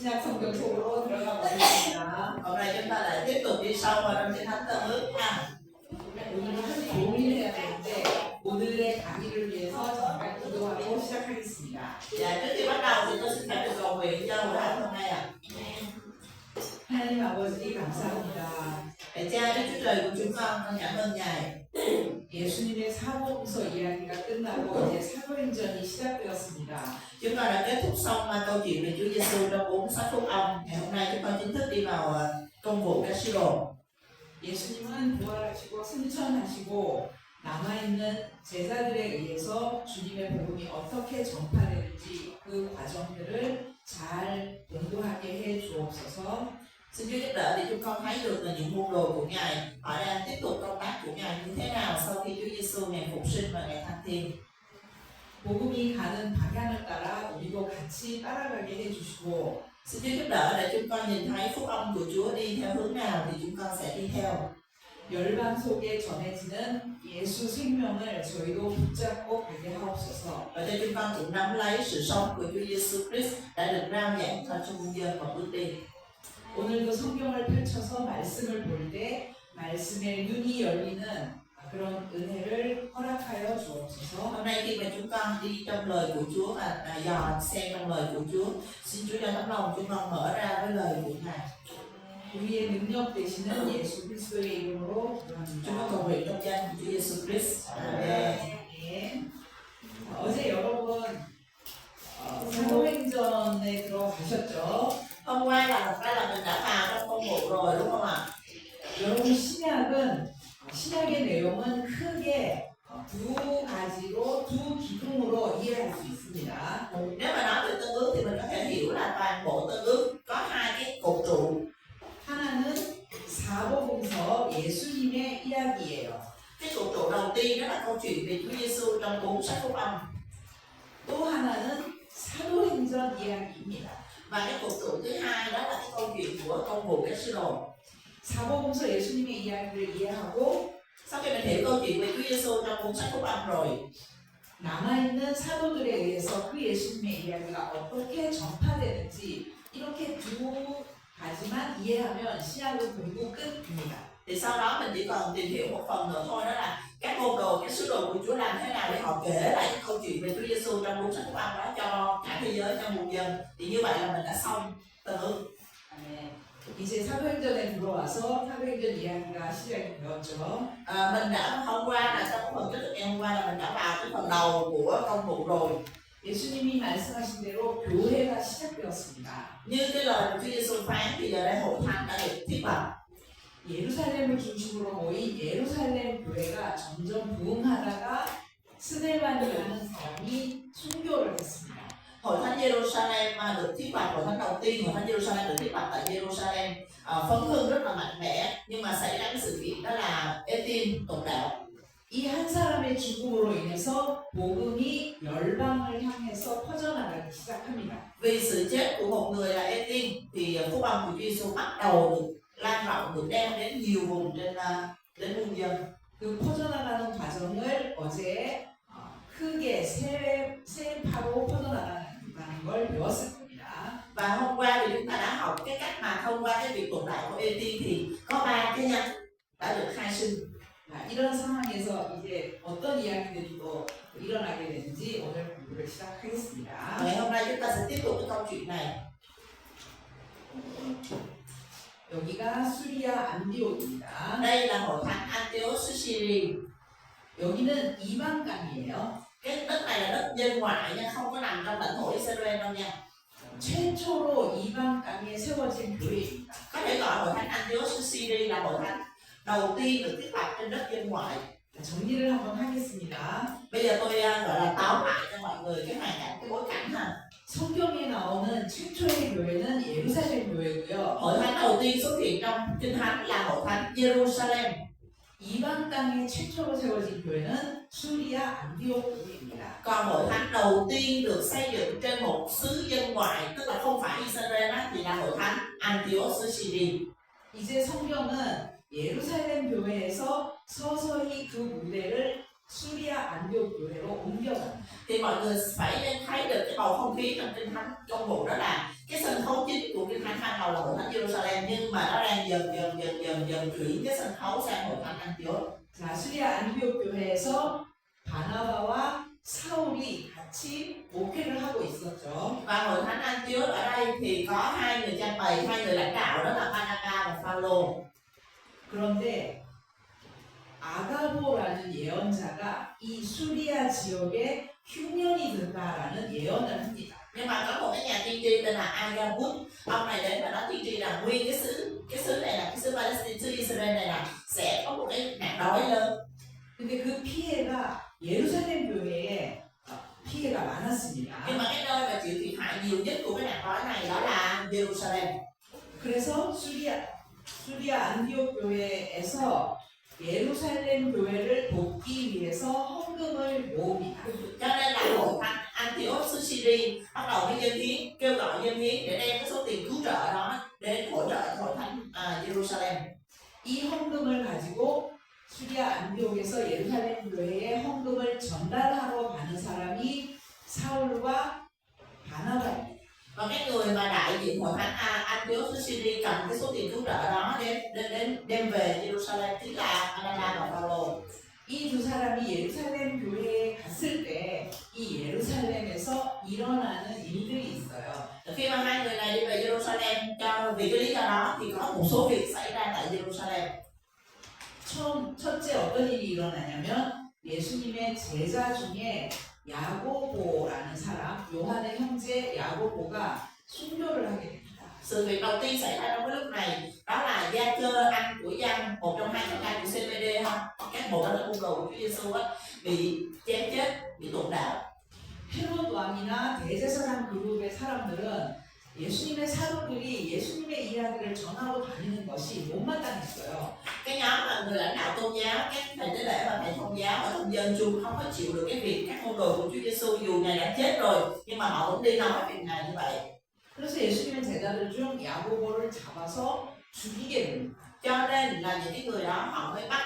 신약 성경 속으로 들어가 보겠습니다. Hôm nay chúng ta lại tiếp tục đi sâu vào trong Kinh Thánh Tân Ước ha. 오늘은 한 종일 해야 되는데 오늘의 강의를 위해서 잠깐 기도하고 시작하겠습니다. Và trước khi bắt đầu thì tôi xin phép được cầu nguyện cho buổi học hôm nay ạ. 하나님 아버지 감사합니다. Lạy Cha, Đức Chúa Trời của chúng con cảm ơn Ngài. 예수님의 사복음서 이야기가 끝나고 이제 사도행전이 시작되었습니다. Chúng con đã kết thúc xong câu chuyện về Chúa Giêsu trong 4 sách phúc âm. Ngày hôm nay chúng con chính thức đi vào công vụ các sứ đồ. 예수님은 부활하시고 승천하시고 남아있는 제자들에 의해서 주님의 복음이 어떻게 전파되는지 그 과정들을 잘 공부하게 해 주옵소서. Xin Chúa giúp đỡ để chúng con thấy được là những môn đồ của Ngài, họ đang tiếp tục công tác của Ngài như thế nào sau khi Chúa Giêsu Ngài phục sinh và Ngài thăng thiên. 복음이 가는 방향을 따라 우리도 같이 따라가게 해주시고 Xin Chúa giúp đỡ để chúng con nhìn thấy phúc âm của Chúa đi theo hướng nào thì chúng con sẽ đi theo. 열방 속에 전해지는 예수 생명을 저희도 붙잡고 가게 하옵소서. Và cho chúng con cũng nắm lấy sự sống của Chúa Giêsu Christ đã được rao giảng cho muôn dân và bước đi. 오늘도 성경을 펼쳐서 말씀을 볼 때 말씀의 눈이 열리는 그런 은혜를 허락하여 주옵소서. Hôm nay khi mà chúng con đi trong lời của Chúa và dò xem trong lời của Chúa, xin Chúa cho tấm lòng chúng con mở ra với lời của Ngài. 우리의 능력 되시는 예수 그리스도의 이름으로 Chúng con cầu nguyện trong danh của Chúa Giêsu Christ. Amen. 아멘. 어제 여러분 사도행전에 들어가셨죠? Hôm qua là thật ra là mình đã vào trong công vụ rồi đúng không ạ? 여러분 신약의 내용은 크게 두 가지로 두 기둥으로 이해할 수 있습니다. Nếu mà nói về Tân Ước thì mình có thể hiểu là toàn bộ Tân Ước có hai cái cột trụ. 하나는 사복음서 예수님의 이야기예요. Cái cột trụ đầu tiên đó là câu chuyện về Chúa Giêsu trong 4 sách phúc âm. 또 하나는 사도행전 이야기입니다. Và cái cột trụ thứ hai đó là cái câu chuyện của công vụ các sứ đồ. 사복음서 예수님의 이야기를 이해하고 Sau khi mình hiểu câu chuyện về Chúa Giêsu trong 4 sách phúc âm rồi, 남아있는 사도들에 의해서 그 예수님의 이야기가 어떻게 전파되는지 이렇게 두 가지만 이해하면 신약은 공부 끝입니다. thì sau đó mình chỉ cần tìm hiểu một phần nữa thôi, đó là các môn đồ, các sứ đồ của Chúa làm thế nào để họ kể lại cái câu chuyện về Chúa Giêsu trong 4 sách phúc âm đó cho cả thế giới, cho muôn dân. Thì như vậy là mình đã xong Tân Ước. 네. 이제 사도행전에 들어와서 사도행전 이야기가 시작이 되었죠. Mình đã hôm qua là trong phần kết thúc ngày hôm qua là mình đã vào cái phần đầu của công vụ rồi. 예수님이 말씀하신 대로 교회가 시작되었습니다. Như cái lời của Chúa Giêsu phán thì giờ đây hội thánh đã được thiết lập. 예루살렘을 중심으로 모인 예루살렘 교회가 점점 부흥하다가 스데반이라는 사람이 순교를 했습니다. Hội thánh Jerusalem mà được thiết lập, hội thánh đầu tiên hội thánh Jerusalem được thiết lập tại Jerusalem, phấn hưng rất là mạnh mẽ, nhưng mà xảy ra cái sự kiện đó là Ê-tin tụng đạo. 이 한 사람의 죽음으로 인해서 복음이 열방을 향해서 퍼져나가기 시작합니다. Vì sự chết của một người là Ê-tin thì phúc âm của Chúa Giêsu bắt đầu được lan rộng, được đem đến nhiều vùng đến muôn dân. 그 퍼져나가는 과정을 어제 크게 세 파로 퍼져나가는 걸 배웠을 겁니다. Và hôm qua thì chúng ta đã học cái cách mà thông qua cái việc tụng đạo của Ê-tin thì có 3 cái nhánh đã được khai sinh. 이런 상황에서 이제 어떤 이야기들이 또 일어나게 되는지 오늘 공부를 시작하겠습니다. Ngày hôm nay chúng ta sẽ tiếp tục cái câu chuyện này. 여기가 수리아 안디옥입니다. Đây là hội thánh Antioch xứ Syria. 여기는 이방 땅이에요. Cái đất này là đất dân ngoại nha, không có nằm trong lãnh thổ Israel đâu nha. 최초로 이방 땅에 세워진 교회입니다. Có thể gọi hội thánh Antioch xứ Syria là hội thánh đầu tiên được thiết lập trên đất dân ngoại. 정리를 한번 하겠습니다. Bây giờ tôi gọi là tóm lại cho mọi người cái hoàn cảnh, cái bối cảnh ha. 성경에 나오는 최초의 교회는 예루살렘 교회고요. Hội thánh đầu tiên xuất hiện trong Kinh Thánh là hội thánh Jerusalem. 이방 땅에 최초로 세워진 교회는 수리아 안디옥 교회입니다. Còn hội thánh đầu tiên được xây dựng trên một xứ dân ngoại, tức là không phải Israel á, thì là hội thánh Antioch xứ Syria. 이제 성경은 예루살렘 교회에서 서서히 그 무대를 수리아 안디옥 교회로 옮겨갑니다. thì mọi người phải thấy được cái bầu không khí trong kinh thánh công vụ, đó là cái sân khấu chính của kinh thánh ban đầu là hội thánh Jerusalem, nhưng mà nó đang dần chuyển cái sân khấu sang hội thánh Antioch. 자, 수리아 안디옥 교회에서 바나바와 사울이 같이 목회를 하고 있었죠. Và hội thánh Antioch ở đây thì có hai người cha bày, hai người lãnh đạo, đó là Barnabas và Phaolô. 그런데 아가보라는 예언자가 이 수리아 지역에 흉년이 든다라는 예언을 합니다. Nhưng mà có một cái nhà tiên tri tên là Agabus, ông này đến và nói tiên tri rằng nguyên cái xứ này là cái xứ Palestine, xứ Israel này là sẽ có một cái nạn đói lớn. 근데 그 피해가 예루살렘 교회에 피해가 많았습니다. Nhưng mà cái nơi mà chịu thiệt hại nhiều nhất của cái nạn đói này đó là Jerusalem. 그래서 수리아 안디옥 교회에서 예루살렘 교회를 돕기 위해서 헌금을 모읍니다. Cho nên là hội thánh Antioch xứ Syria bắt đầu với dân hiến, kêu gọi dân hiến để đem cái số tiền cứu trợ đó đến hỗ trợ hội thánh Jerusalem. 이 헌금을 가지고 수리아 안디옥에서 예루살렘 교회에 헌금을 전달하러 가는 사람이 사울과 바나바입니다. Và cái người mà đại diện hội thánh Antioch xứ Syria cầm cái số tiền cứu trợ đó đem về Jerusalem chính là Barnabas và Phaolô. 이 두 사람이 예루살렘 교회에 갔을 때 이 예루살렘에서 일어나는 일들이 있어요. Khi mà hai người này đi về Jerusalem vì cái lý do đó thì có một số việc xảy ra tại Jerusalem. 첫째 어떤 일이 일어나냐면 예수님의 제자 중에 야고보라는 사람, 요한의 형제 야고보가 순교를 하게 됩니다. Sự việc đầu tiên xảy ra trong cái lúc này đó là Gia-cơ, anh của Giăng, một trong hai con trai của CBD không? Các bộ đó là môn đồ của Chúa Giêsu bị chém chết, bị tổn đạo. 헤롯 왕이나 대제사장 그룹의 사람들은 예수님의 사도들이 예수님의 이야기를 전하고 다니는 것이 못마땅했어요. Cái nhóm là người lãnh đạo tôn giáo, các thầy tế lễ và thầy tôn giáo ở trong dân chúng không có chịu được cái việc các môn đồ của Chúa Giêsu dù ngài đã chết rồi nhưng mà họ vẫn đi nói việc ngài như vậy. 그래서 예수님의 제자들 중 야고보를 잡아서 죽이게 됩니다. Cho nên là những cái người đó họ mới bắt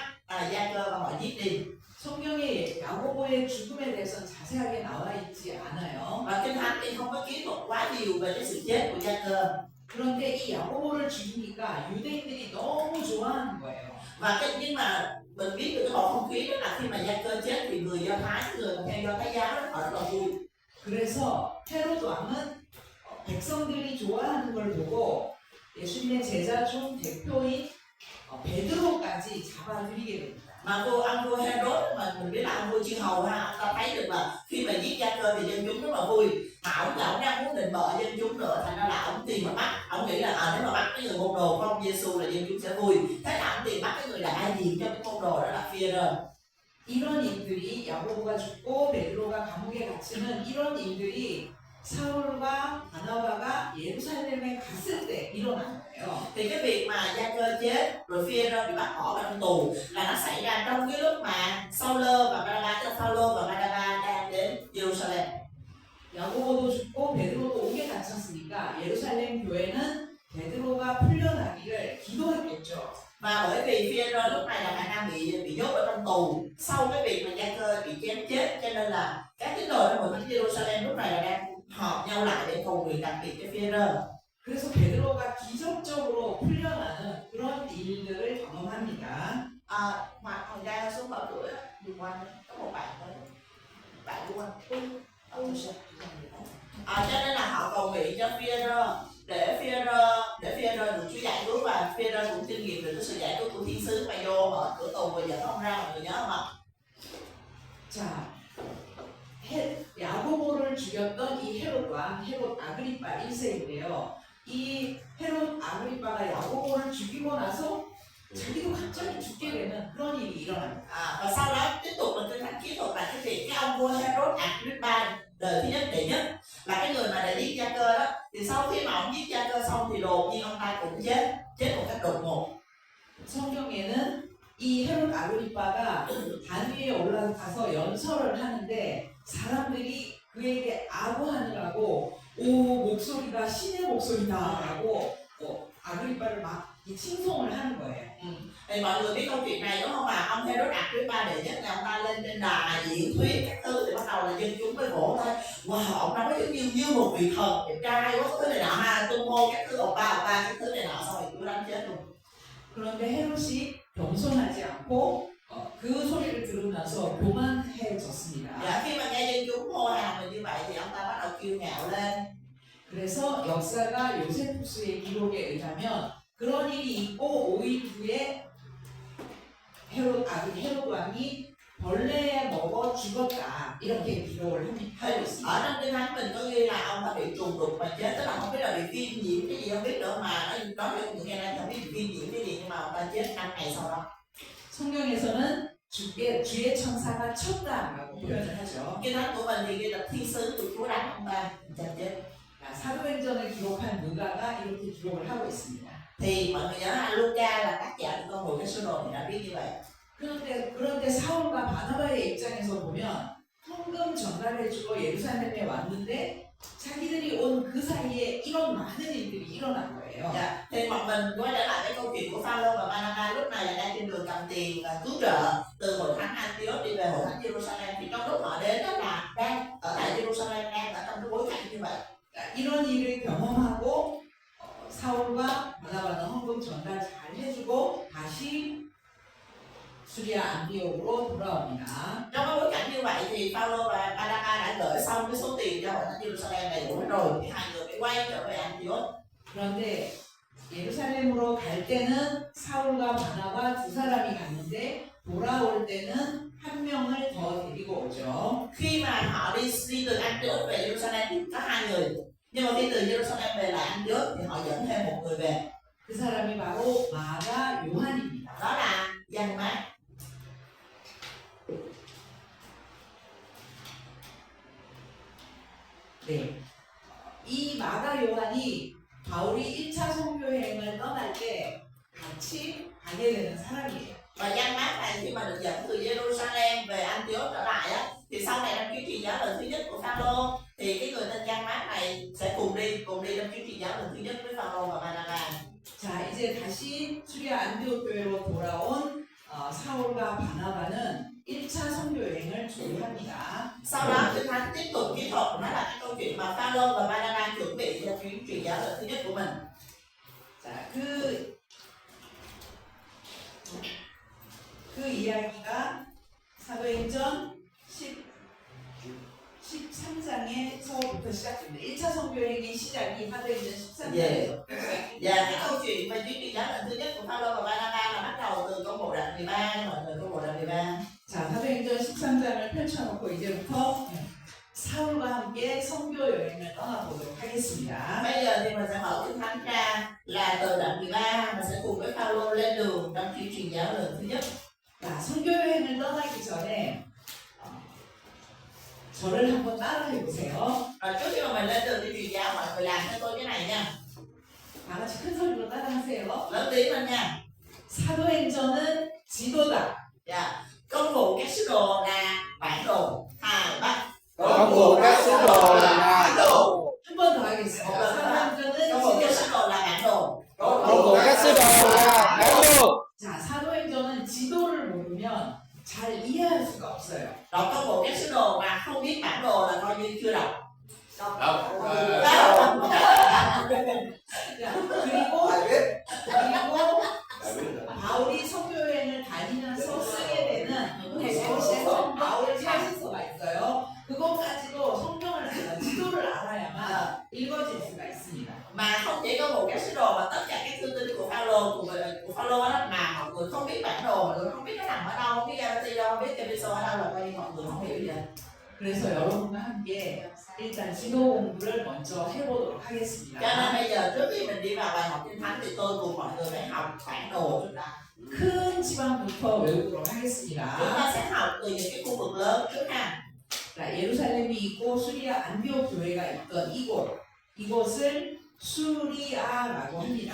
Gia-cơ và họ giết đi. 성경에 야고보의 죽음에 대해서는 자세하게 나와 있지 않아요. Và kinh thánh thì không có ký thuật quá nhiều về cái sự chết của Gia-cơ. 그런데 이 야고보를 죽이니까 유대인들이 너무 좋아하는 거예요. Và nhưng mà mình biết được cái bầu không khí đó là khi mà Gia-cơ chết thì người Do Thái, người theo Do Thái giáo họ rất là vui. 그래서 헤롯 왕은 백성들이 좋아하는 걸 보고 예수님의 제자 중 대표인 베드로까지 잡아들이게 됩니다. Mà ông vua Herod mà mình biết là ông vua chư hầu ha, ông ta thấy được là khi mà giết Gia-cơ thì dân chúng rất là vui, mà ông đang muốn định bợ dân chúng nữa, thành ra là ông tìm mà bắt, ông nghĩ là nếu mà bắt cái người môn đồ của ông Giêsu là dân chúng sẽ vui, thế là ông tìm bắt cái người đại diện cho cái môn đồ đó là Phi-e-rơ. 이런 일들이 야고보가 죽고 베드로가 감옥에 갇히는 이런 일들이 사울과 바나바가 예루살렘에 갔을 때 일어난 거예요. Thì cái việc mà Gia-cơ chết rồi Phi-e-rơ bị bắt bỏ vào trong tù là nó xảy ra trong cái lúc mà Saul-lơ và Barnabas, Phaolô và Barnabas đang đến Jerusalem. 야고보도 죽고 베드로도 옥에 갇혔으니까 예루살렘 교회는 베드로가 풀려나기를 기도했겠죠. Và bởi vì Phi-e-rơ lúc này là khả năng bị nhốt ở trong tù sau cái việc mà Gia-cơ bị chém chết, cho nên là các tín đồ trong hội thánh Jerusalem lúc này là đang họp nhau lại để cầu nguyện đặc biệt cho Phi-e-rơ. 그래서 베드로가 기적적으로 풀려나는 그런 일들을 경험합니다. Hoặc hồi ra xuống mở cửa đường quanh có một bạn tới, bạn của anh cho nên là họ cầu nguyện cho Phi-e-rơ để Phi-e-rơ được Chúa giải cứu, và Phi-e-rơ cũng kinh nghiệm được cái sự giải cứu của thiên sứ mà vô mở cửa tù và dẫn ông ra, mọi người nhớ không ạ? 자, 야고보를 죽였던 이 헤롯 왕, 헤롯 아그리파 1세인데요. 이 헤롯 아그리파가 야고보를 죽이고 나서 자기도 갑자기 죽게 되는 그런 일이 일어납니다. Và sau đó tiếp tục mình kinh thánh kỹ thuật là cái việc cái ông vua Herod Agrippa đời thứ nhất đệ nhất là cái người mà đã giết Gia-cơ đó, thì sau khi mà ông giết Gia-cơ xong thì đột nhiên ông ta cũng chết một cách đột ngột. 성경에는 이 헤롯 아그리파가 단 위에 올라가서 연설을 하는데 사람들이 그에게 아부하느라고 오 목소리가 신의 목소리다라고 아그리파를 막 칭송을 하는 거예요. Thì mọi người biết câu chuyện này đúng không ạ? Ông Herod Agrippa đệ nhất là ông ta lên trên đài diễn thuyết các thứ thì bắt đầu đầu là dân chúng mới vỗ tay, wow, ông nói giống như một vị thần đẹp trai quá, cái này nọ ha, tung hô các thứ ồn ba cái thứ này nọ, xong rồi Chúa đánh chết luôn. 그런데 헤롯이 겸손하지 않고 그 소리를 들으면서 교만해졌습니다. Dạ, khi mà nghe dân chúng hô hào mình như vậy thì ông ta bắt đầu kiêu ngạo lên. 그래서 역사가 요세푸스의 기록에 의하면 그런 일이 있고 5일 후에 헤롯 왕이 벌레에 먹어 죽었다 이렇게 기록을 하고 있습니다. Ở trong kinh thánh mình có ghi là ông ta bị trùng đục mà chết, tức là không biết là bị viêm nhiễm cái gì không biết nữa, mà nó nói cho những ngày nay không biết bị viêm nhiễm cái gì, nhưng mà ông ta chết 5 ngày sau đó. 성경에서는 주의 천사가 쳤다라고 표현을 하죠. Kinh thánh của mình thì ghi là thiên sứ của Chúa đánh ông ta chặt chết. 사도행전을 기록한 누가가 이렇게 기록을 하고 있습니다. Thì mọi người nhớ là Luca là tác giả của con bộ cái sứ đồ thì đã biết như vậy. 그런데 사울과 바나바의 입장에서 보면 헌금 전달해주고 예루살렘에 왔는데 자기들이 온 그 사이에 이런 많은 일들이 일어난 거예요. Dạ. Thì bọn mình quay trở lại cái câu chuyện của Phaolô và Barnabas lúc này là đang trên đường cầm tiền và cứu trợ từ hội thánh Antioch đi về hội thánh Jerusalem, thì trong lúc họ đến đó là đang ở tại Jerusalem, đang ở trong cái bối cảnh như vậy. 이런 일을 경험하고 사울과 바나바는 헌금 전달 잘 해주고 다시 수리아 안디옥으로 돌아옵니다. Trong cái bối cảnh như vậy thì Phaolô và Barnabas đã gửi xong cái số tiền cho hội thánh Jerusalem đầy đủ rồi, thì hai người mới quay trở về Antioch. 그런데 예루살렘으로 갈 때는 사울과 바나바 두 사람이 갔는데 돌아올 때는 한 명을 더 데리고 오죠. Khi mà họ đi từ Antioch về Jerusalem thì có hai người, nhưng mà khi từ Jerusalem về lại Antioch thì họ dẫn thêm một người về. 그 사람이 바로 마가 요한입니다. Đó là Giăng Mác. 네. 이 마가 요한이 바울이 1차 선교여행을 떠날 때 같이 가게 되는 사람이에요. Và Giăng Mác này khi mà được dẫn từ Jerusalem về Antioch trở lại á, thì sau này trong chuyến truyền giáo lần thứ nhất của Phaolô thì cái người tên Giăng Mác này sẽ cùng đi trong chuyến truyền giáo lần thứ nhất với Phaolô và Barnabas. 자, 이제 다시 수리아 안디옥 교회로 돌아온 사울과 바나바는 1차 선교 여행을 준비합니다. Sau đó Kinh Thánh tiếp tục kỹ thuật nói là cái câu chuyện mà Phaolô và Barnabas chuẩn bị cho chuyến truyền giáo lần thứ nhất của mình. 자, 그 이야기가 사도행전 13장에서부터 시작됩니다. 1차 선교 여행의 시작이 사도행전 13장에서. Và cái câu chuyện về chuyến truyền giáo lần thứ nhất của Phaolô và Barnabas là bắt đầu từ câu 1 đoạn 13, mọi người câu 1 đoạn 13. 자, 사도행전 13장을 펼쳐놓고 이제부터 사울과 함께 선교 여행을 떠나보도록 하겠습니다. Bây giờ thì mình sẽ mở Kinh Thánh ra là từ đoạn 13, mình sẽ cùng với Phaolô lên đường trong chuyến truyền giáo lần thứ nhất. 자, 선교 여행을 떠나기 전에 저를 한번 따라해 보세요. Rồi trước khi mà mình lên đường đi truyền giáo, mọi người làm cho tôi cái này nha. 다 같이 큰 소리로 따라하세요. Lớn tiếng lên nha. 사도행전은 지도다. Dạ. Công vụ các sứ đồ là bản đồ. 2, 3. Công vụ các sứ đồ là bản đồ. 한 번 더 하겠습니다. 사도행전은 Công vụ các 지도다. sứ đồ là bản đồ. Công vụ các sứ đồ là bản đồ. 자, 사도행전은 지도를 모르면 잘 이해할 수가 없어요. Đọc công vụ các sứ đồ mà không biết bản đồ là coi như chưa đọc. 자, 그리고 바울이 선교 여행을 다니면서 쓰게 되는 대표시에서 바울의 사진서가 있어요. 그것까지도 성경을 지도를 알아야만 읽어질 수가 있습니다. Mà không chỉ có một các sứ đồ mà tất cả các thư tín của Phaolô của Phaolô đó, mà mọi người không biết bản đồ, mọi người không biết nó nằm ở đâu, không biết Galatia đâu, không biết Efeso ở đâu là coi như mọi người không hiểu gì hết. 그래서 여러분과 함께 일단 지도 공부를 먼저 해보도록 Cho 하겠습니다. nên bây giờ trước khi mình đi vào bài học Kinh Thánh thì tôi cùng mọi người phải học bản đồ trước đã. 큰 지방부터 외우도록 Chúng 하겠습니다. ta sẽ học từ những cái khu vực lớn trước ha. 자, 예루살렘이 있고 수리아 안디옥 교회가 있던 이곳을 수리아라고 합니다.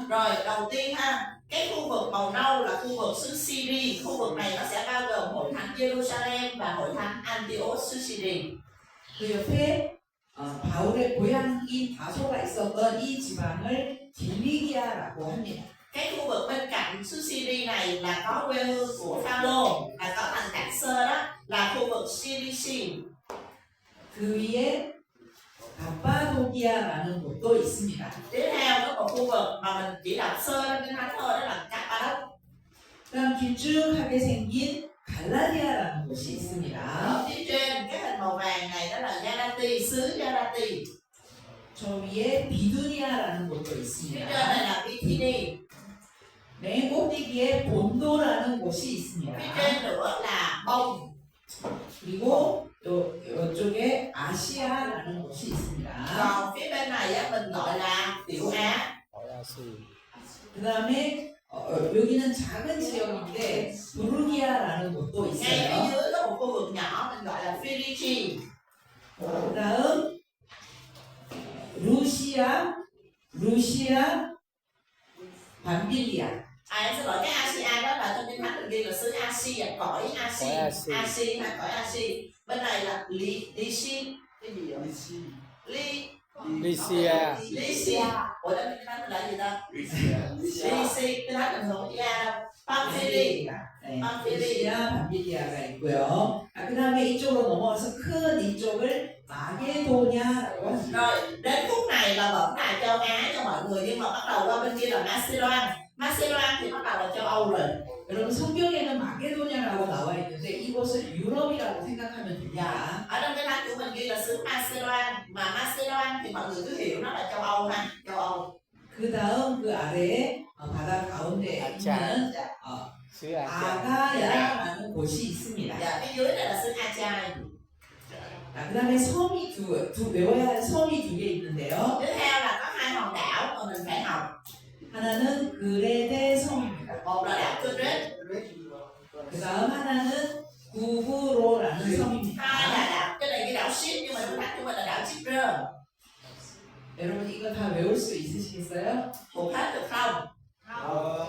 Rồi đầu tiên ha, cái khu vực màu nâu là khu vực xứ Syria. Khu vực này nó sẽ bao gồm hội thánh Jerusalem và hội thánh Antioch xứ Syria. 그 옆에 바울의 고향인 다소가 있었던 이 지방을 길리기아라고 합니다. Cái khu vực bên cạnh xứ Syria này là có quê hương của Phaolô, là có thành Cảng Sơ, đó là khu vực Cilicia. 그 위에 갑바도기아라는 곳도 있습니다. Tiếp theo có một khu vực mà mình chỉ đọc sơ lên trên thánh thôi, đó là Cappadocia. 그다음 길쭉하게 생긴 갈라디아라는 곳이 있습니다. Phía trên cái hình màu vàng này đó là Galati, xứ Galati. 저 위에 비두니아라는 곳도 Phía trên 있습니다. này là Bithynia. 맨 꼭대기에 본도라는 곳이 있습니다. Phía trên nữa là Bông. 그리고 또 이쪽에 아시아라는 곳이 있습니다. Còn phía bên này á, mình gọi là Tiểu Á. 그 다음에 여기는 작은 지역인데 부르기아라는 곳도 Ngay 있어요. phía dưới có một khu vực nhỏ mình gọi là Phrygia. 그 다음 루시아, 밤빌리아. Em sẽ gọi cái Asia đó là trong kinh thánh mình ghi là xứ Asia, cõi Asia, Asia hay cõi Asia. Bên này là Lycia, cái gì vậy? Lycia. Lycia. Ủa trong kinh thánh mình là gì ta? Lycia, kinh thánh mình không có A đâu. Pamphylia. 네, 루시아, 밤빌리아가 있고요. 그 다음에 이쪽으로 넘어와서 큰 이쪽을 마게도냐라고 합니다. Rồi đến khúc này là vẫn là châu Á cho mọi người, nhưng mà bắt đầu qua bên kia là Macedonia. Macedonia thì bắt đầu là châu Âu rồi. 여러분 성경에는 마게도냐라고 나와 있는데 이곳을 유럽이라고 생각하면 됩니다. Ở trong cái thánh của mình ghi là xứ Macedonia, mà Macedonia thì mọi người cứ hiểu nó là châu Âu ha, châu Âu. 그 다음 그 아래에 바다 가운데 있는 Xứ Asia. 아가야라는 곳이 있습니다. Dạ, phía dưới này là xứ Achai. 그 다음에 섬이 외워야 할 섬이 두 개 있는데요. Tiếp theo là có hai hòn đảo mà mình phải học. 하나는 그레데 섬입니다. Một là đảo Crete, 그 다음 하나는 구브로라는 hai 섬입니다. là đảo, cái này cái đảo Ship nhưng mà trong thánh của mình là đảo Chipre. 여러분 이거 다 외울 수 있으시겠어요? Thuộc hết được không?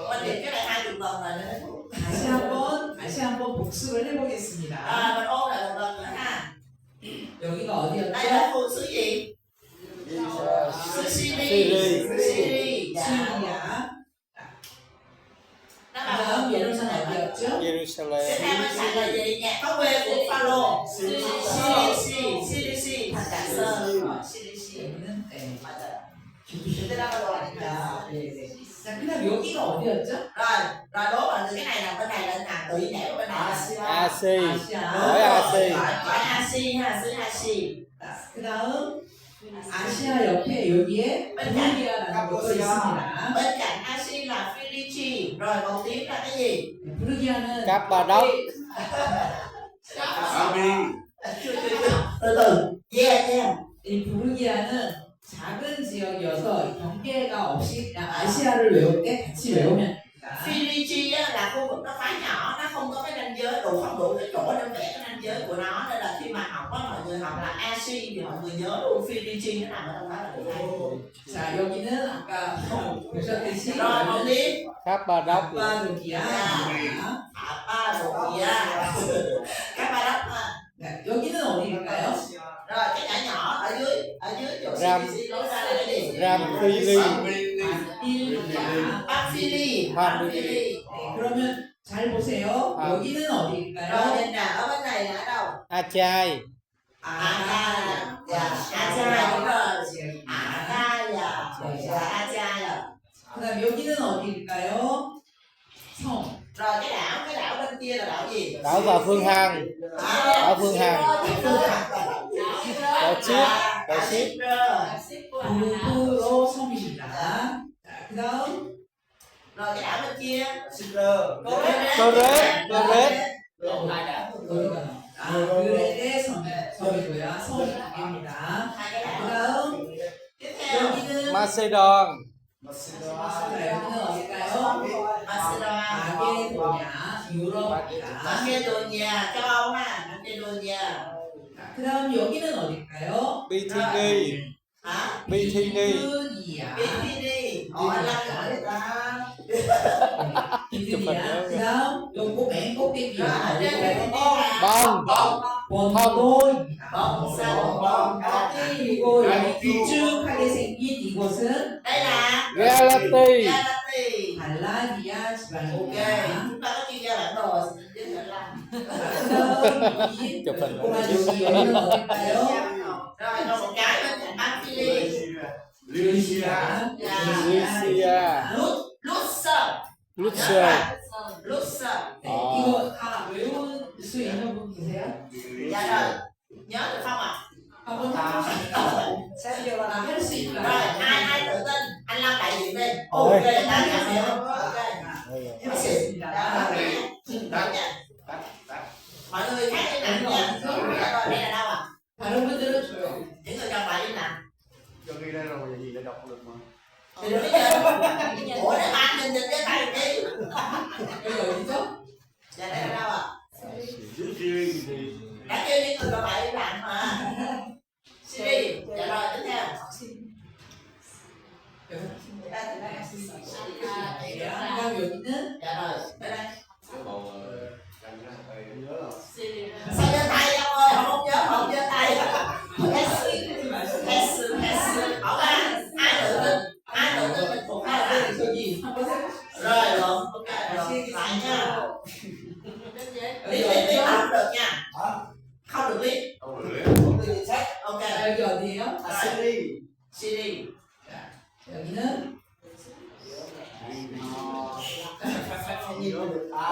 Mình điểm cái này 20 lần rồi nữa. 다시 한번 복습을 해보겠습니다. Mình ôn lại một lần nữa ha. 여기가 Đây 어디였죠? là khu xứ gì? Xứ Syria. Syria. Dạ. 시리아. Nó 그 là 다음 Jerusalem. 여기는 어디였죠? Tiếp Jerusalem. theo bên cạnh là gì? Nhạc có quê của Pharaoh. Cilici, thành Đạn Sơn. Cilici. 여기는 네. 맞아요. 네, 자, 네. 자, 그다음 여기가 어디였죠? rồi đố mọi người cái này là bên này là nào tự nhảy bên này là Asia. 아시아. Hỏi Asia. Cõi Asia ha, xứ Asia. 자, 그다음 아시아 옆에 여기에 부르기아라는 곳도 있습니다. Bên cạnh Asia là Phrygia. Rồi màu tím là cái gì? 네, 부르기아는 Cappadocia. Từ từ. Yeah. 이 부르기아는 작은 지역이어서 경계가 없이 그냥 아시아를 외울 때 같이 외우면 됩니다. Phrygia là khu vực nó quá nhỏ, nó không có cái ranh giới không đủ cái chỗ để vẽ cái ranh giới của nó, nên là khi mà học á mọi người học là Asia thì mọi người nhớ luôn Phrygia nó nằm ở trong đó là được hay. 자, 여기는 아까 보셨듯이 Rồi màu tím. Cappadocia. 갑바도기아입니다. Cappadocia. Cappadocia. 네, 여기는 어디일까요? Rồi cái nhỏ ở dưới chỗ Ram. CDC nói ra là cái gì? Pamphylia. Pamphylia. Pamphylia. 네, 그러면 잘 보세요. 아. 여기는 Rồi 어디일까요? nhìn nào, ở bên này là ở đâu? Achai. Achai. Dạ, Achai đúng rồi. 지역입니다. Achai dạ. Dạ, Achai rồi. 그다음 여기는 어디일까요? 섬. Rồi cái đảo bên kia là đảo gì? Đảo Bà Phương Hằng. Đảo Phương Hằng. Đảo Chip. Đảo Chip. 구브로 섬입니다. 자, 그다음 Rồi cái đảo bên kia. Correct. 그레데 섬이고요. 섬이 두 개입니다. Hai cái đảo. 그다음 Tiếp theo 여기는 Macedon. 자, 여기는 어딜까요? Macedonia. 마게도냐, 유럽입니다. Macedonia, châu Âu ha. Macedonia. 자, 그다음 여기는 어딜까요? Bithynia. Hả? Bithynia. 비두니아. Bikini. Anh Lâm hỏi người ta. 비두니아. 그다음 요거 맨 꼭대기 Rồi ở trên cái 어디까요? Bông. 본도입니다. Bông xanh, bông cát. 그리고 여기 길쭉하게 생긴 이곳은 Đây là Galati. Galati. 갈라디아 Ok, 지방입니다. chúng ta có chuyên gia bản đồ xin giới thiệu Lâm. 그다음 여기 Chụp hình. 여기는 어딜까요? Rồi còn một cái bên cạnh Pamphili. 루시아, 루시아, Luther. 루츠, Luther. 네, 이거 다 외울 수 있는 분 계세요? Dạ rồi. Nhớ được không ạ? 한번 할 수 Rồi 있다. ai tự tin? Anh Long đại diện đi. Ôi. Ok, ta cảm hiểu. Ok. 해보겠습니다. Mọi người khác im lặng nha. Rồi đây là đâu ạ? 다른 분들은 줘요. Những người còn lại im lặng. Cho ghi ra rồi gì để đọc được mà. Thì được chưa? Ủa để ban nhìn nhìn cái tay đi. 여기 어디죠? Dạ đây là đâu ạ? Dưới kia thì Đã kêu những người còn lại im lặng mà. Siri. Dạ rồi tiếp theo. 그다음 여기는 Dạ rồi tới đây. cái bầu cành ra thầy nhớ rồi. Sao giơ tay ông ơi? Không nhớ không giơ tay. Pass. Ở ba. Ai tự tin? Ai tự tin mình phục hai lại. 저기 한번 해보시죠. Rồi rồi. Ok rồi. Lại nha. Viết không được nha. Không được viết. Không được. Ok. 자, 여기 어디예요? Siri. 여기는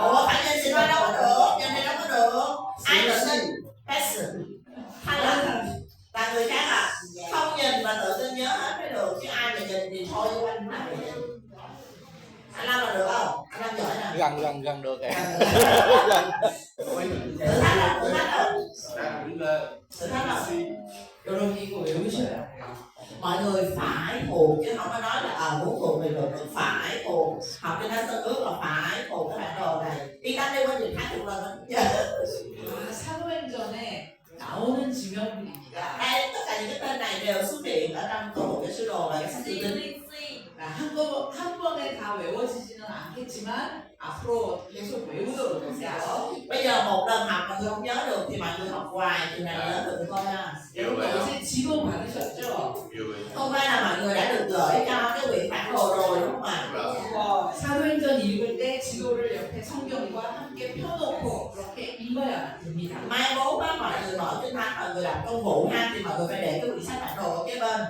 Ủa phải nhân xin nói đâu có được. Nhân đây đâu có được. Ai tự tin? Pass. Hay là người khác à? Không nhìn mà tự tin nhớ hết mới được. Chứ ai mà nhìn thì thôi với anh nói. Anh Lâm là được không? Anh Lâm giỏi nè. gần được kìa. Thử thách không? Thử thách không? Đang đứng lên. Thử thách không? 여러분 이거 외우셔야 돼요. Mọi người phải thuộc chứ không có nói là muốn thuộc thì được, phải thuộc. Học trên Thánh Tân Ước là phải thuộc cái bản đồ này. Yên tâm đi, qua nhìn khác thuộc lần đó. 사도행전에 나오는 지명들입니다. Đây, tất cả những cái tên này đều xuất hiện ở trong câu một cái sứ đồ và cái sách tự tin. 한 번에 다 외워지지는 않겠지만 앞으로 계속 외우도록 하세요. Bây giờ một lần học mà người không nhớ được thì mọi người học hoài từ này nhớ được thôi nha. 여러분 어제 지도 받으셨죠? Hôm nay là mọi người đã được gửi cho cái quyển bản đồ rồi đúng không ạ? 사도행전 읽을 때 지도를 옆에 성경과 함께 펴놓고 그렇게 읽어야 됩니다. Mai mốt á mọi người mở kinh thánh, mọi người đọc công vụ ha thì mọi người phải để cái quyển sách bản đồ ở kế bên.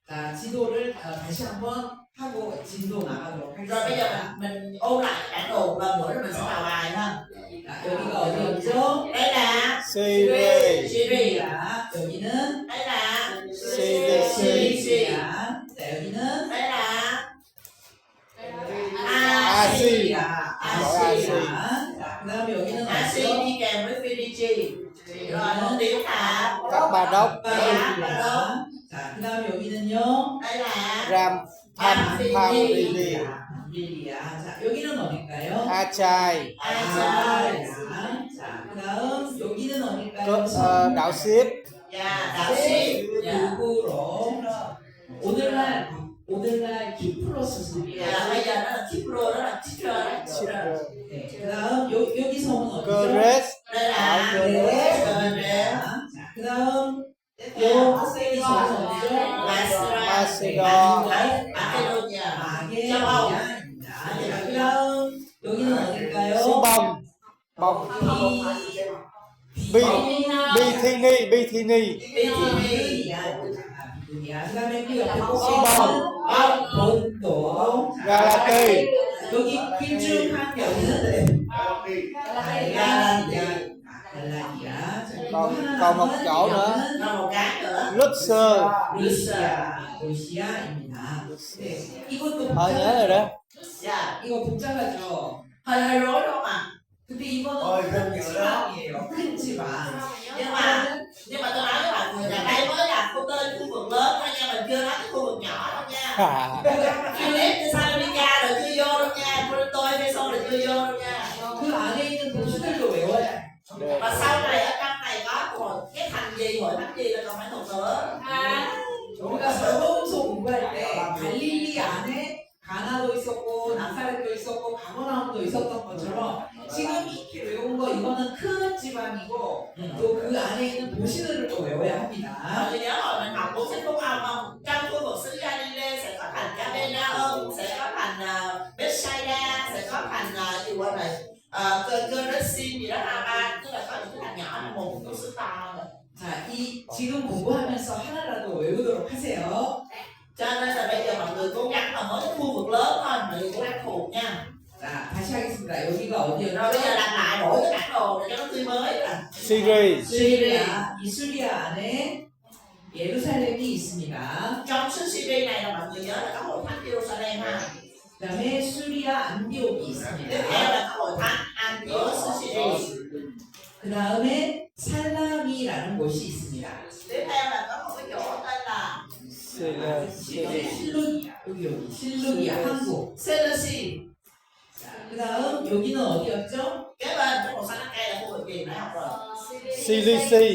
자, 지도를 다시 한번 하고 진도 나가도록 Rồi bây giờ 하겠습니다. mình ôn lại bản đồ một lần nữa rồi mình sẽ vào bài ha. 자, 여기가 어디였죠? Đây là Siri, Siri. 자, 여기는 Đây là Siri. 자, 여기는 Đây là Asi. Asi. 자, 그다음에 여기는 Asi 어디죠? đi kèm với Fiji. Rồi một tiếng là các bà đốc, 자, 그다음에 여기는요. đây là Ram, Pamphili, 빌리아. 자, 여기는 어딜까요? Achai, Achai. 자, 그다음 여기는 어딜까요? đạo ship, Dạ, đạo ship. Dạ. 누구로? 오늘날 키프로스 습니다. Dạ, bây giờ nó là Kipro, đó là Kipro đấy. Chipre, 네, 그다음 여기 섬은 어디죠? Kores, Đây là Kores. 자, 그다음 요 학생이 섬은 어디죠? Macedon, Macedonia. 마게도니아입니다. 자, 그다음 여기는 어딜까요? Sibong, Bong, Bithini, Bithini. 그다음에 그 옆에 시범. 본도. Galati, 여기 길쭉한 여기는 갈라디아. còn một chỗ nữa, Rồi một cái nữa. Luxor, 루시아입니다. 네, 이것도 nhớ rồi đó. Dạ. 이거 복잡하죠. Hơi rối đúng không ạ? 근데 이거는 어, 큰 그럼요. 지방이에요. 큰 지방. Nhưng mà tôi nói với mọi người là đây mới là khu tên khu vực lớn thôi nha, mình chưa nói cái khu vực nhỏ đâu nha. Philip, Thessalonica rồi chưa vô đâu nha, Corinto, Efeso rồi chưa vô đâu nha. 그 안에 있는 도시들도 외워야 돼. Và sau này ở trong này có một cái thành gì, hội thánh gì là còn phải thuộc nữa. 우리가 서론소 공부할 때 갈릴리 안에 가나도 있었고 나사렛도 있었고 가버나움도 있었던 것처럼 지금 이렇게 외운 거 이거는 큰 지방이고 또 그 안에 있는 도시들을 또 외워야 합니다. Mọi người nhớ hồi mình học cuốn sách Phúc Âm không? Trong khu vực xứ Galilee sẽ có thành Capernaum, sẽ có thành Bethsaida, sẽ có thành gì quên rồi, Chorazin gì đó ha ba, tức là có những cái thành nhỏ là một xứ to rồi. 자, 이 지금 공부하면서 하나라도 외우도록 하세요. Cho nên là bây giờ mọi người cố gắng mà mới khu vực lớn thôi, mọi người cố gắng thuộc nha. 자, 다시 하겠습니다. 여기가 Rồi bây 어디였죠? giờ làm lại mỗi cái bản đồ để cho nó tươi mới là Series. 시리아, 이 시리아 안에 예루살렘이 있습니다. trong xứ Syria này là mọi người nhớ là có hội thánh Jerusalem ha. 그다음에 수리아 안디옥이 Tiếp 있습니다. theo là có hội thánh Antioch xứ Syria. 그다음에 살람이라는 곳이 있습니다. Tiếp theo là có một cái chỗ tên là 실루기아, 여기 실루기아 한국. Seleucia. 자, 그다음 여기는 어디였죠? Kế bên trong màu xanh lá cây là khu vực gì nãy học rồi. Cilici.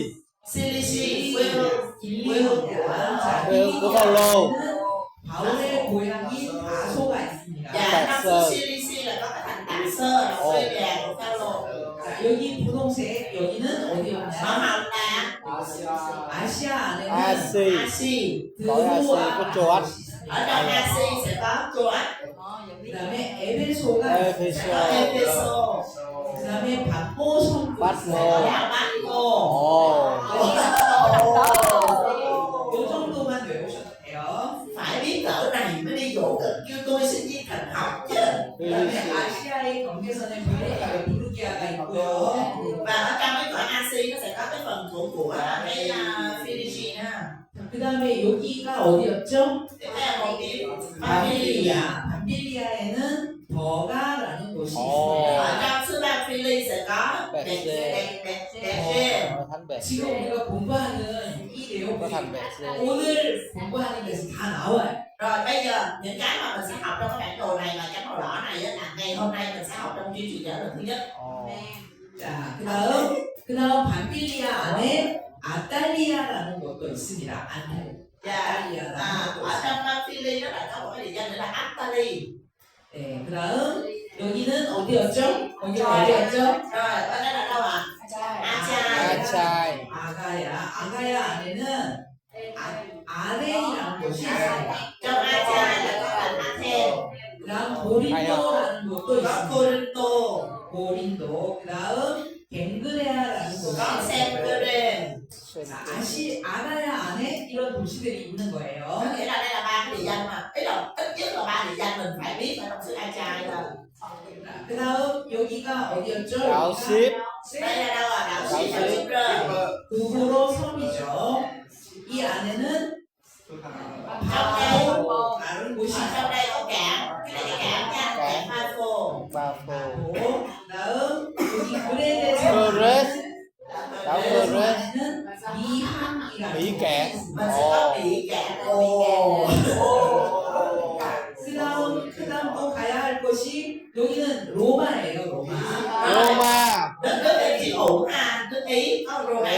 Cilicia, quê hương 일리입니다. 자, 그 부팔로. 바울의 고향인 다소가 있습니다. Dạ, trong xứ Cilicia là có cái thành Tạc Sơ là quê nhà của Phaolô. 자, 여기 분홍색, 여기는 Màu 어디였나요? hồng là 아시아 안에는 Asi. Asia. Có Asi có Troas. Ở trong Asia sẽ có Troas, 그다음에 에베소가 Epheso. Epheso, 그다음에 반모 성도 Patmo. 있어요. đảo Bacco. Ồ. 요 정도만 외우셔도 돼요. Phải biết cỡ này mới đi dỗ cực kêu tôi sinh viên thành học chứ. 그다음에 아시아의 경계선에 부르기아가 있고요. Và ở trong cái cõi Asia nó sẽ có cái phần thuộc của cái Philippines ha. 그다음에 여기가 어디였죠? Tiếp theo một điểm 밤빌리아. 밤빌리아에는 버가라는 곳이 Ồ. 있습니다. ở trong xứ Ba Phili sẽ có Bẹt Dê. đẹp Thánh Bẹt. 지금 우리가 공부하는 이 Có 내용들이 thành Bẹt Dê. 오늘 공부하는 데서 다 나와요. Rồi bây giờ những cái mà mình sẽ học trong cái bản đồ này và cái màu đỏ này á, là ngày hôm nay mình sẽ học trong chương trình dẫn lần thứ nhất. Ồ. 자, 그다음 밤빌리아 안에 아탈리아라는 곳도 있습니다. Dạ, 아탈리아라는 ở 곳. trong Ba Phili nó lại có một cái địa danh nữa là Atali. 네, 그다음 여기는 어디였죠? 여기는 어디였죠? Rồi ở đây là đâu ạ? Achai. Achai. 아가야 안에는 아덴이라는 곳이 있습니다. Trong Achai là có thành Athens, 그다음 고린도라는 곳도 có 있습니다. Corinto, 고린도. 그다음 갱그레아라는 곳이 có 있습니다. Semprene. 자, 아가야 안에 이런 도시들이 있는 Có 거예요. nghĩa là đây là ba cái địa danh mà ý là ít nhất là ba địa danh mình phải biết ở trong xứ Achai thôi. 자, 그다음 여기가 어디였죠? Đảo Ship. Đây là đâu ạ? Đảo Ship, đảo Chipre. 그고로 섬이죠. 이 안에는 바오라는 곳이 Ở trong đây có cảng, cái này cái cảng nha, cảng Mafo. Bafo. 있고, 그다음 여기 그레데 Kores. Đảo Kores. 안에는 미항이라는 Mỹ 곳이 Cảng. Mình sẽ có Ồ. bị cảng. Ồ. 그다음 또 가야 할 곳이 여기는 로마예요. 로마. Roma. Đất nước Ý chịu ủ ha, nước Ý có Roma,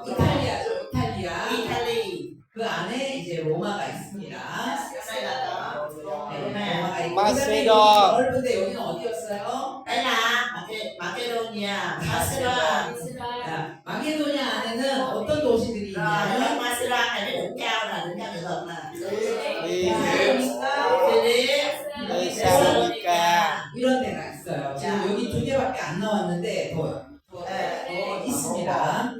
이탈리아죠. 이탈리아. Italy. 그 안에 이제 로마가 있습니다. Đây là có 네, Roma. 로마가 있고. 마세도. 그다음에 넓은데 여기는 어디였어요? Đây là Macedonia, Macedonia. 자, 마게도냐 안에는 어떤 도시들이 Rồi ở 있냐면 trong Macedonia này cái đỉnh cao là đỉnh cao nghệ thuật nè. Đi. Philip, Thessalonica. 이런 데가 있어요. 지금 여기 두 개밖에 안 나왔는데 더 있습니다.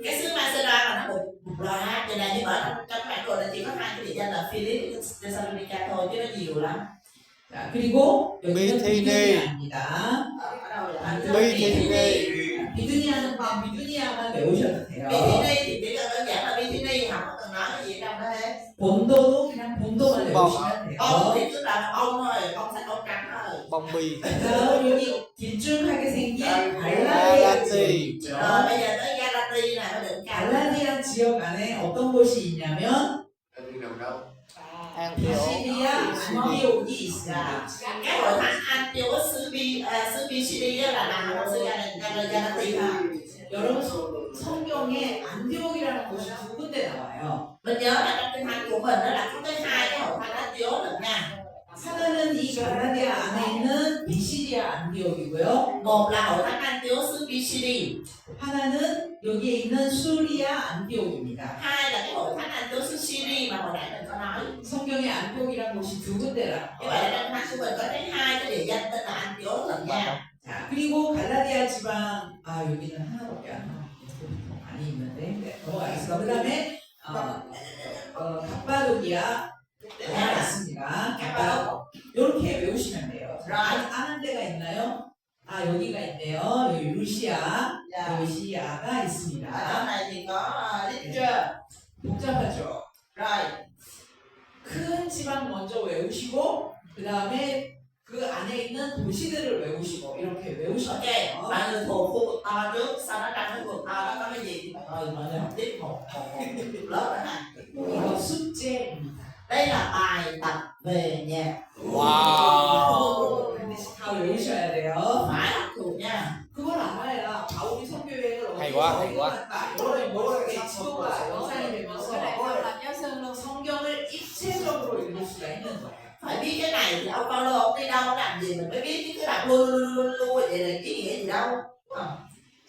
cái xứ Macedonia là nó một loạt cho nên như vậy trong bản đồ này chỉ có hai cái địa danh là Philip và Thessalonica thôi chứ nó nhiều lắm. 자, 그리고 여기는 미티니. 비두니아입니다. Ở đâu vậy? Bithini. 비두니아만 외우셔도 돼요. Bithini thì chỉ cần đơn giản là Bithini, không có cần nói cái gì trong đó hết. 본도도 그냥 본도만 외우시면 Ông 돼요. thì tức là ông thôi, ông sẽ ông trắng thôi. Bông bì. 그다음 여기 길쭉하게 생긴 갈라디아 Galati. 지역 Rồi bây giờ tới Galati này nó đỉnh cao. 갈라디아 지역 안에 어떤 곳이 있냐면 Anh đi nằm đâu? Antioch. 시리아 안디옥이 있습니다. Cái hội thánh Antioch xứ Pisidia là nằm ở trong xứ Galati ha. 여러분 성경에 안디옥이라는 곳이 두 군데 나와요. Mình nhớ là trong kinh thánh của mình đó là có tới hai cái hội thánh Antioch lận nha. 하나는 이 갈라디아 안에 있는 비시디아 안디옥이고요. Một là hội thánh Antioch xứ Pisidia, 하나는 여기에 있는 수리아 안디옥입니다. hai là cái hội thánh Antioch xứ Syria mà hồi nãy mình có nói. 성경에 안디옥이라는 곳이 두 군데라. Như vậy là trong kinh thánh của mình có tới hai cái địa danh tên là Antioch lận nha. 자, 그리고 갈라디아 지방 여기는 하나밖에 안 나와요. 많이 있는데 네, 넘어가겠습니다. 알았어. 그다음에 갑바도기아 하나 있습니다. 이렇게 외우시면 돼요. 아는 데가 있나요? 아 여기가 있네요. 여기 루시아, Dạ. 루시아가 Ở 있습니다. trong này thì có literature. 복잡하죠. Rồi, 큰 지방 먼저 외우시고 그 다음에 그 안에 있는 도시들을 외우시고 이렇게 외우시면 ok. 돼요. Mọi người thuộc khu vực to trước, sau đó trong cái khu vực to đó có cái gì thì mọi người học tiếp một lớp nữa nè. 이거 숙제입니다. Đây là bài tập về nhà. 와우. 반드시 다 외우셔야 돼요. Phải học thuộc nha. 그걸 알아야 바울이 선교 여행을 hay quá, hay quá. 이렇게 지도가 영상이 되면서 성경을 입체적으로 읽을 수가 있는 거예요. Phải biết cái này thì ông Paulo ông đi đâu làm gì mình mới biết chứ cứ đọc luôn luôn luôn luôn vậy là ý nghĩa gì đâu.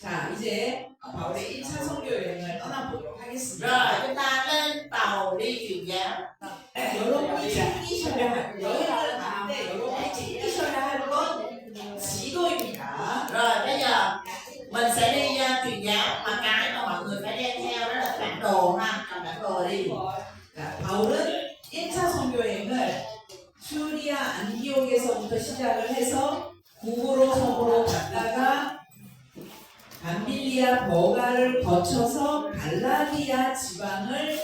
자 이제 바울의 1차 선교 여행을 떠나보도록 하겠습니다. Rồi chúng ta lên tàu đi truyền giáo. 여러분이 챙기셔야 할 여행을 가는데 여러분이 챙기셔야 할 건 지도입니다. Rồi bây giờ mình sẽ đi truyền giáo mà cái mà mọi người phải đem theo đó là bản đồ ha, cầm bản đồ đi. 자, 바울은 1차 선교 여행을 수리아 안디옥에서부터 시작을 해서 구브로 섬으로 갔다가 밤빌리아 버가를 거쳐서 갈라디아 지방을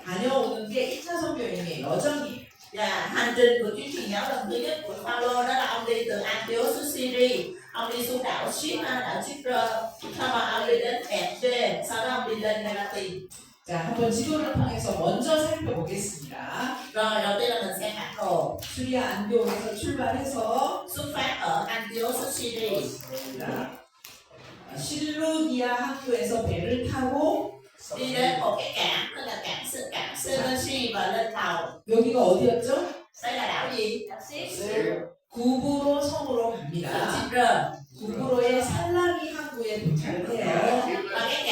다녀오는 게 1차 선교 여행의 여정이에요. Và hành trình của chuyến truyền giáo lần thứ nhất của Paulo đó là ông đi từ Antioch xuống Syria, ông đi xuống đảo Shipna, đảo Chipre, sau đó ông đi đến Efese, sau đó ông đi lên Galatia. 자, 한번 지도를 통해서 먼저 살펴보겠습니다. Rồi đầu tiên là mình xem bản đồ. 수리아 안디옥에서 출발해서 Xuất phát ở Antioch xuống Syria. 자, 실루기아 항구에서 배를 타고 Đi đến một cái cảng, đó là cảng Seleucia và lên tàu. 여기가 어디였죠? Đây là đảo gì? 구브로 섬으로 Đảo 갑니다. Chipre. 구브로의 살라미 항구에 도착을 해요. Và cái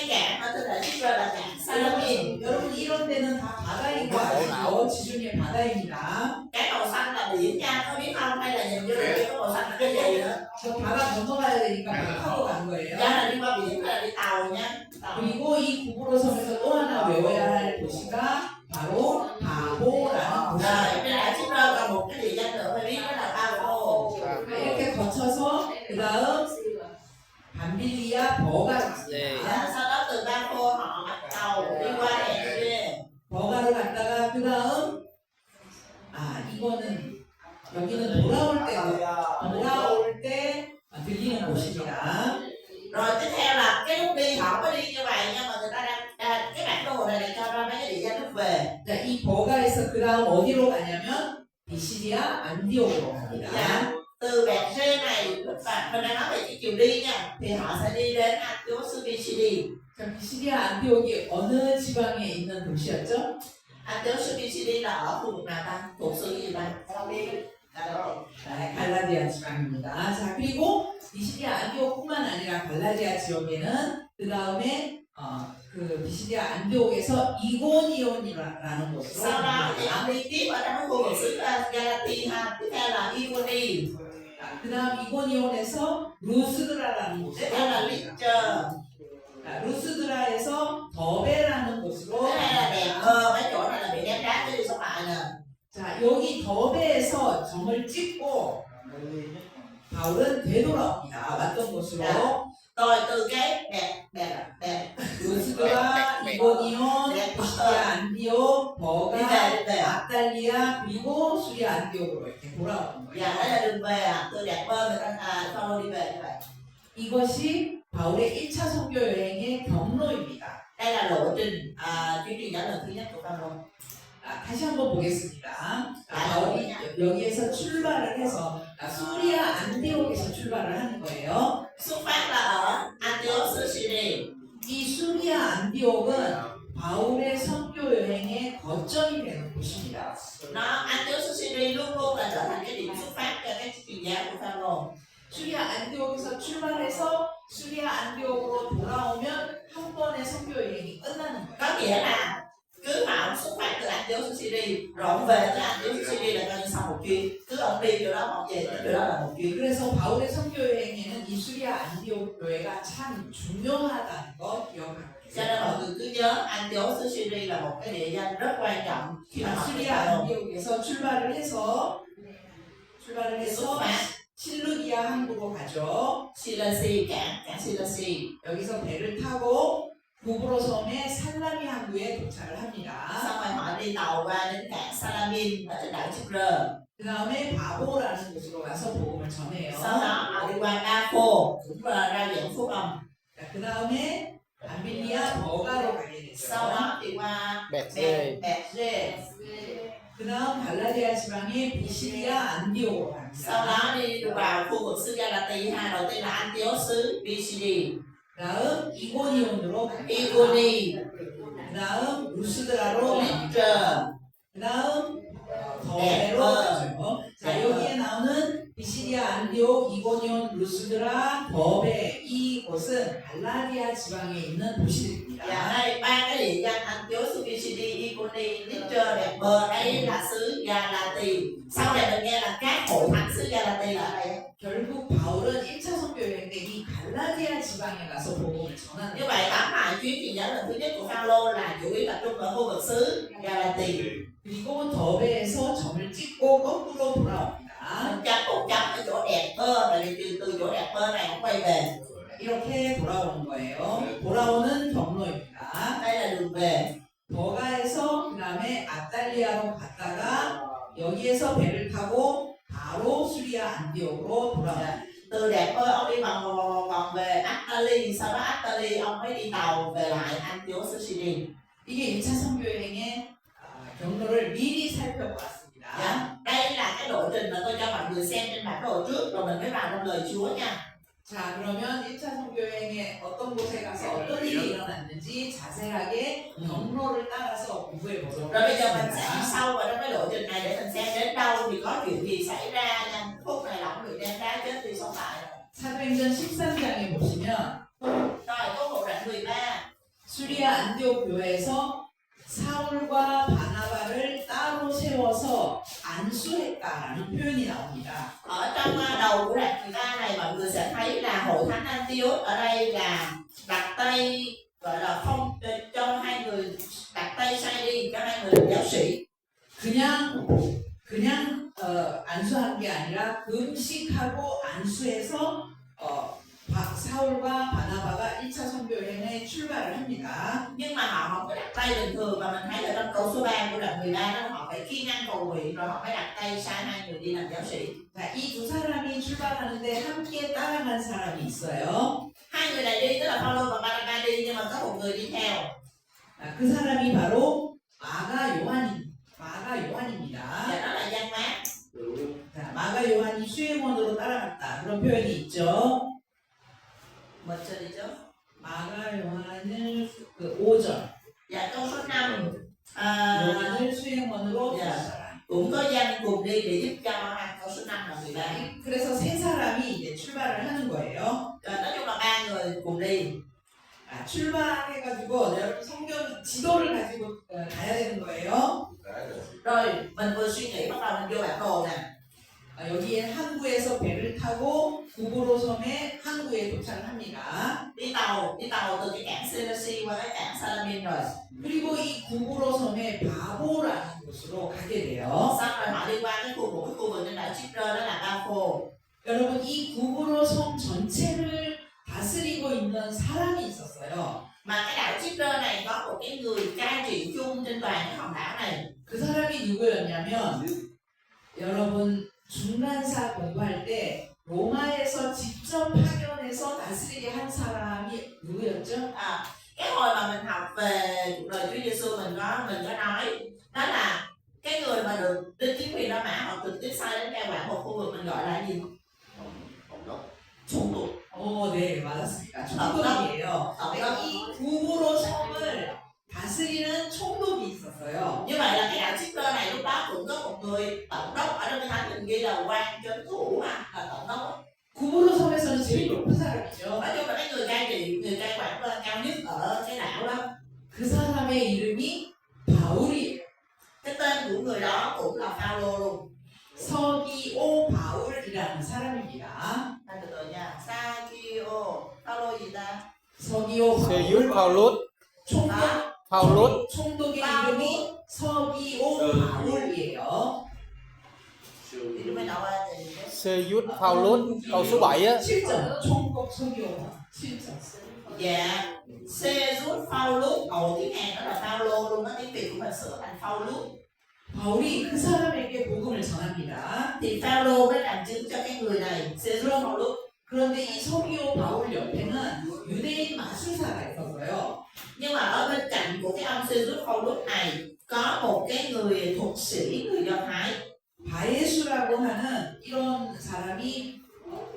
cảng ở tên là Chipre là cảng Salamin. 여러분 이런 데는 다 바다인 거 아시죠? 지중해 바다입니다. Cái màu xanh là biển nha, có biết không? Hay là nhìn vô đây có màu xanh là cái gì nữa? 저 바다 건너가야 되니까 배 타고 간 거예요. Đó là đi qua biển hay là đi tàu nha. Tàu. 그리고 이 구브로 섬에서 또 하나 외워야 할 도시가 바로 바보라는 Rồi, 곳이에요. cái đảo Chipre còn một cái địa danh nữa phải biết đó là Pavo. 이렇게 거쳐서 그 다음 밤빌리아 버가로 네. 갑니다. Và sau đó từ Pavo họ bắt tàu đi qua Efese. 버가로 갔다가 그 다음 이거는 여기는 돌아올 때 들리는 곳입니다. Rồi tiếp theo là cái lúc đi họ có đi như vậy nhưng mà người ta đang cái bản đồ này là cho ra mấy cái địa danh lúc về. 자, 이 버가에서 그 다음 어디로 가냐면 비시디아 안디옥으로 갑니다. Dạ. Từ bẹt rê này mình đang nói về cái chiều đi nha thì họ sẽ đi đến Antioch Pisidia. 자, 비시디아 안디옥이 어느 지방에 있는 도시였죠? Antioch Pisidia là ở khu vực nào ta? Thuộc sự gì ta? 갈라디아 지방입니다. 자, 그리고 비시디아 안디옥뿐만 아니라 갈라디아 지역에는 그 다음에 그 비시디아 안디옥에서 이고니온이라는 곳으로 Sau đó thì 갑니다. ông đi tiếp ở trong cái khu vực xứ Galatia ha. Tiếp theo là Iconium. 그 다음 이고니온에서 루스드라라는 곳에 Đây là Lystra. 자, 루스드라에서 더베라는 곳으로 Cái này là đẹp hơn, mấy chỗ này là bị ném đá chứ đi sống lại nè. 자, 여기 더베에서 점을 찍고 바울은 되돌아옵니다. 왔던 곳으로 Rồi từ cái đẹp 루스드라, 이고니온, 비시디아 안디옥, 버가, đi về 아탈리아 그리고 수리아 안디옥으로 이렇게 돌아오는 Dạ 거예요. đây là đường về à, từ đẹp hơn người ta Paulo đi về như vậy. 이것이 바울의 1차 선교 여행의 경로입니다. Đây là lộ trình chuyến truyền giáo lần thứ nhất của Paulo. 다시 한번 보겠습니다. 바울이 여기에서 출발을 해서 수리아 안디옥에서 출발을 하는 거예요. Xuất phát là ở Antioch Syria. 이 수리아 안디옥은 바울의 선교 여행의 거점이 되는 곳입니다. Nó Antioch Syria luôn luôn là trở thành cái điểm xuất phát cho các truyền giáo của Paulo. 수리아 안디옥에서 출발해서 수리아 안디옥으로 돌아오면 한 번의 선교 여행이 끝나는 거예요. Có nghĩa là cứ mà ông xuất phát từ Antioch Syria rồi ông về tới Antioch Syria là coi như xong một chuyến. Cứ ông đi chỗ đó ông về tới chỗ đó là một chuyến. 그래서 바울의 선교 여행에는 이 수리아 안디옥 교회가 참 중요하다는 거 기억하고 Cho nên mọi 계세요. người cứ nhớ nhớ Antiochus Syria là một cái địa danh rất quan trọng khi mà họ đi 시리아 vào 안디옥에서 출발을 xuất 해서 phát 실루기아 항구로 가죠. Silassi cảng Silassi. 여기서 배를 타고 구브로 섬의 살라미 항구에 도착을 합니다. Xong rồi họ đi tàu qua đến cảng Salamin ở trên đảo Chipre. 그 다음에 바보라는 곳으로 가서 복음을 전해요. Sau đó họ đi qua Bafo cũng rao giảng phúc âm. 그 다음에 암빌리아 버가로 가게 Sau 됐죠. đó đi qua Bethlehem. Bethlehem. 그 다음 갈라디아 지방의 비시리아 안디옥으로 Sau 갑니다. đó đi vào khu vực xứ Galati ha, đầu tiên là Antioch xứ Pisidia, 그 다음 이고니온으로 갑니다. Iconi, 그 다음 루스드라로 갑니다. Lystra, 그 다음 더베로 가죠. 자, 여기에 나오는 비시리아 안디옥, 이고니온, 루스드라, 더베 이곳은 갈라디아 지방에 있는 도시들입니다. và đây ba cái địa danh Antioch xứ Pisidia, Iconi, Lystra, Derbe đây là xứ Galati. Sau này mình nghe là các hội thánh xứ Galati là ở đây. 결국 바울은 1차 선교 여행 때 이 갈라디아 지방에 가서 복음을 전하는 Như vậy tóm lại chuyến truyền giáo lần thứ nhất của Phaolô là chủ yếu tập trung ở khu vực xứ Galati. 그리고 더베에서 점을 찍고 거꾸로 돌아옵니다. Mình chấm một chấm ở chỗ đẹp hơn, tại vì từ chỗ đẹp hơn này cũng quay về. 이렇게 돌아오는 거예요. 돌아오는 경로입니다. Đây là đường về. 버가에서 그 다음에 아탈리아로 갔다가 여기에서 배를 타고 바로 수리아 안디옥으로 돌아옵니다. Từ đẹp hơn ông đi vòng về Attali, sau đó Attali ông mới đi tàu về lại Antioch xứ Syria. 이게 1차 선교 여행의 경로를 미리 살펴보았습니다. Dạ. Đây là cái lộ trình mà tôi cho mọi người xem trên bản đồ trước rồi mình mới vào trong lời Chúa nha. 자, 그러면 1차 선교 여행에 어떤 곳에 가서 어떤 일이 일어났는지 자세하게 경로를 따라서 공부해 보도록 Rồi bây giờ mình sẽ đi 하겠습니다. sâu vào trong cái lộ trình này để mình xem đến đâu thì có chuyện gì xảy ra nha. Phút này lỏng bị đem đá chết đi sống lại. 사도행전 13장에 보시면 Rồi câu 1 đoạn 13. 수리아 안디옥 교회에서 사울과 바나바를 따로 세워서 안수했다라는 표현이 나옵니다. Ở trong đầu của đoạn 13 này mọi người sẽ thấy là hội thánh Antioch ở đây là đặt tay gọi là không cho hai người đặt tay sai đi cho hai người làm giáo sĩ. 그냥 안수한 게 아니라 금식하고 안수해서 사울과 바나바가 1차 선교 여행에 출발을 합니다. Nhưng mà họ không có đặt tay bình thường và mình thấy ở trong câu số 3 của đoạn 13 đó họ phải kiêng ăn cầu nguyện rồi họ mới đặt tay sai hai người đi làm giáo sĩ. 자, 이 두 사람이 출발하는데 함께 따라간 사람이 있어요. Hai người này đi tức là Phaolô và Barnabas đi nhưng mà có một người đi theo. 그 사람이 바로 마가 요한입니다. Và đó là Giăng Mác. 자, 마가 요한이 수행원으로 따라갔다. 그런 표현이 있죠. Mình sẽ đi trước. 마가 요한을 5절. Và câu số 5 요한을 수행원으로 야. 따라가라. cũng có Giăng cùng đi để giúp cho ha. Câu số 5 là 13. 그래서 세 사람이 이제 출발을 하는 거예요. Nói chung là ba người cùng đi. 출발해가지고 여러분 성경 지도를 가지고 가야 되는 거예요. Rồi mình vừa suy nghĩ bắt đầu mình vô bản đồ nè. 여기에 항구에서 배를 타고 구브로 섬의 항구에 도착을 합니다. Đi tàu từ cái cảng Seleucia qua cái cảng Salamin rồi. 그리고 이 구브로 섬의 바보라는 곳으로 가게 돼요. Xong rồi họ đi qua cái khu vực trên đảo Chipre đó là Bafo. 여러분 이 구브로 섬 전체를 다스리고 있는 사람이 있었어요. Mà cái đảo Chipre này có một cái người cai trị chung trên toàn cái hòn đảo này. 그 사람이 누구였냐면 여러분 중간사 공부할 때 로마에서 직접 파견해서 다스리게 한 사람이 누구였죠? Cái hồi mà mình học về cuộc đời Chúa Giêsu mình có nói đó là cái người mà được Đinh Chính Quyền La Mã họ trực tiếp sai đến cai quản một khu vực mình gọi là gì? Trung tụ. 네 맞았습니다. 총독이에요. 이 구브로 섬을 다스리는 총독이 있었어요. Như vậy là cái đảo Chipre này lúc đó cũng có một người tổng đốc ở trong cái thánh mình ghi là quan trấn thủ là tổng đốc. 구브로 섬에서는 제일 높은 사람이죠. Nói chung là cái người cai trị, người cai quản cao nhất ở cái đảo đó. 그 사람의 이름이 바울이에요. Cái tên của người đó cũng là Phaolô luôn. 서기오 바울이라는 사람입니다. Từ từ nha. Sakio. Phaolô gì ta? 서기오 Sơ Dút 바울 Paulus. 총독 Phaolus, 총독의 이름이 서기오 바울이에요. Thì mới đọc ra thì Sergius Paulus, câu số 7 á. 7점 총독 서기오 7점. dạ Jesus Phaolus, tiếng Hàn đó là Phaolô luôn đó, tiếng Việt của mình sửa thành Phaolus. 바울이 그 사람에게 복음을 전합니다. Thì Phaolô mới làm chứng cho cái người này, Jesus Phaolus. 그런데 이 서기오 바울 옆에는 유대인 마술사가 있었어요. Nhưng mà ở bên cạnh của cái ông Jesus Phaolus này có một cái người thuật sĩ người Do Thái. 바예수라고 하는 이런 사람이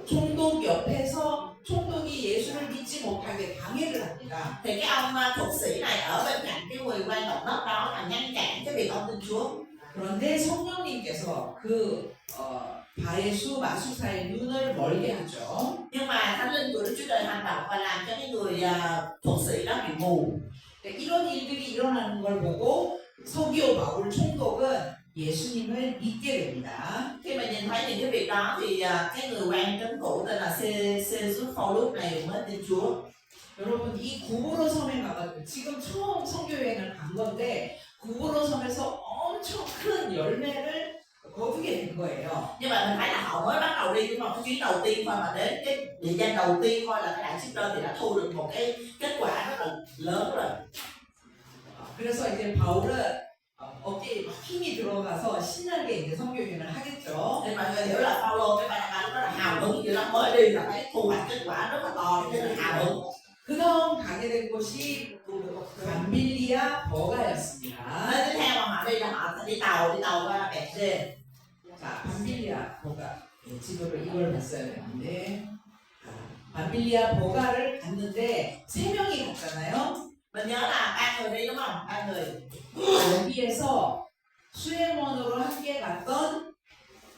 총독 옆에서 총독이 예수를 믿지 못하게 방해를 합니다. Thì cái ông thuật sĩ này ở bên cạnh cái người quan tổng đốc đó là ngăn cản cái việc ông tin Chúa. 그런데 성령님께서 그 바예수 마술사의 눈을 멀게 하죠. Nhưng mà Thánh Linh của Đức Chúa Trời hành động và làm cho cái người thuật sĩ đó bị mù. 네, 이런 일들이 일어나는 걸 보고 서기오 바울 총독은 예수님을 믿게 됩니다. Khi mà nhìn thấy những cái việc đó thì cái người quan trấn thủ tên là Jesus Phaolus này mới tin Chúa. 여러분 이 구보로 섬에 가가지고 지금 처음 선교 여행을 간 건데 구보로 섬에서 엄청 큰 열매를 거두게 된 거예요. Nhưng mà mình thấy là họ mới bắt đầu đi nhưng mà cái chuyến đầu tiên thôi mà đến cái địa danh đầu tiên thôi là cái đại shipper thì đã thu được một cái kết quả rất là lớn rồi. 그래서 이제 바울은 어깨에 막 힘이 들어가서 신나게 이제 선교 여행을 하겠죠. Nên mọi người hiểu là Phaolô với Barnabas lúc đó là hào hứng, như nó mới đi là thấy thu hoạch kết quả rất là to nên là hào hứng. 그 다음 가게 된 곳이 밤빌리아 버가였습니다. Nơi tiếp theo mà họ đi là họ đi tàu qua Bẹt-sê. 자, 밤빌리아 버가. 네, 지도를 이걸 봤어야 되는데 밤빌리아 버가를 갔는데 3명이 갔잖아요. Mình nhớ là 3 người đi đúng không? 3 người. 여기에서 수행원으로 함께 갔던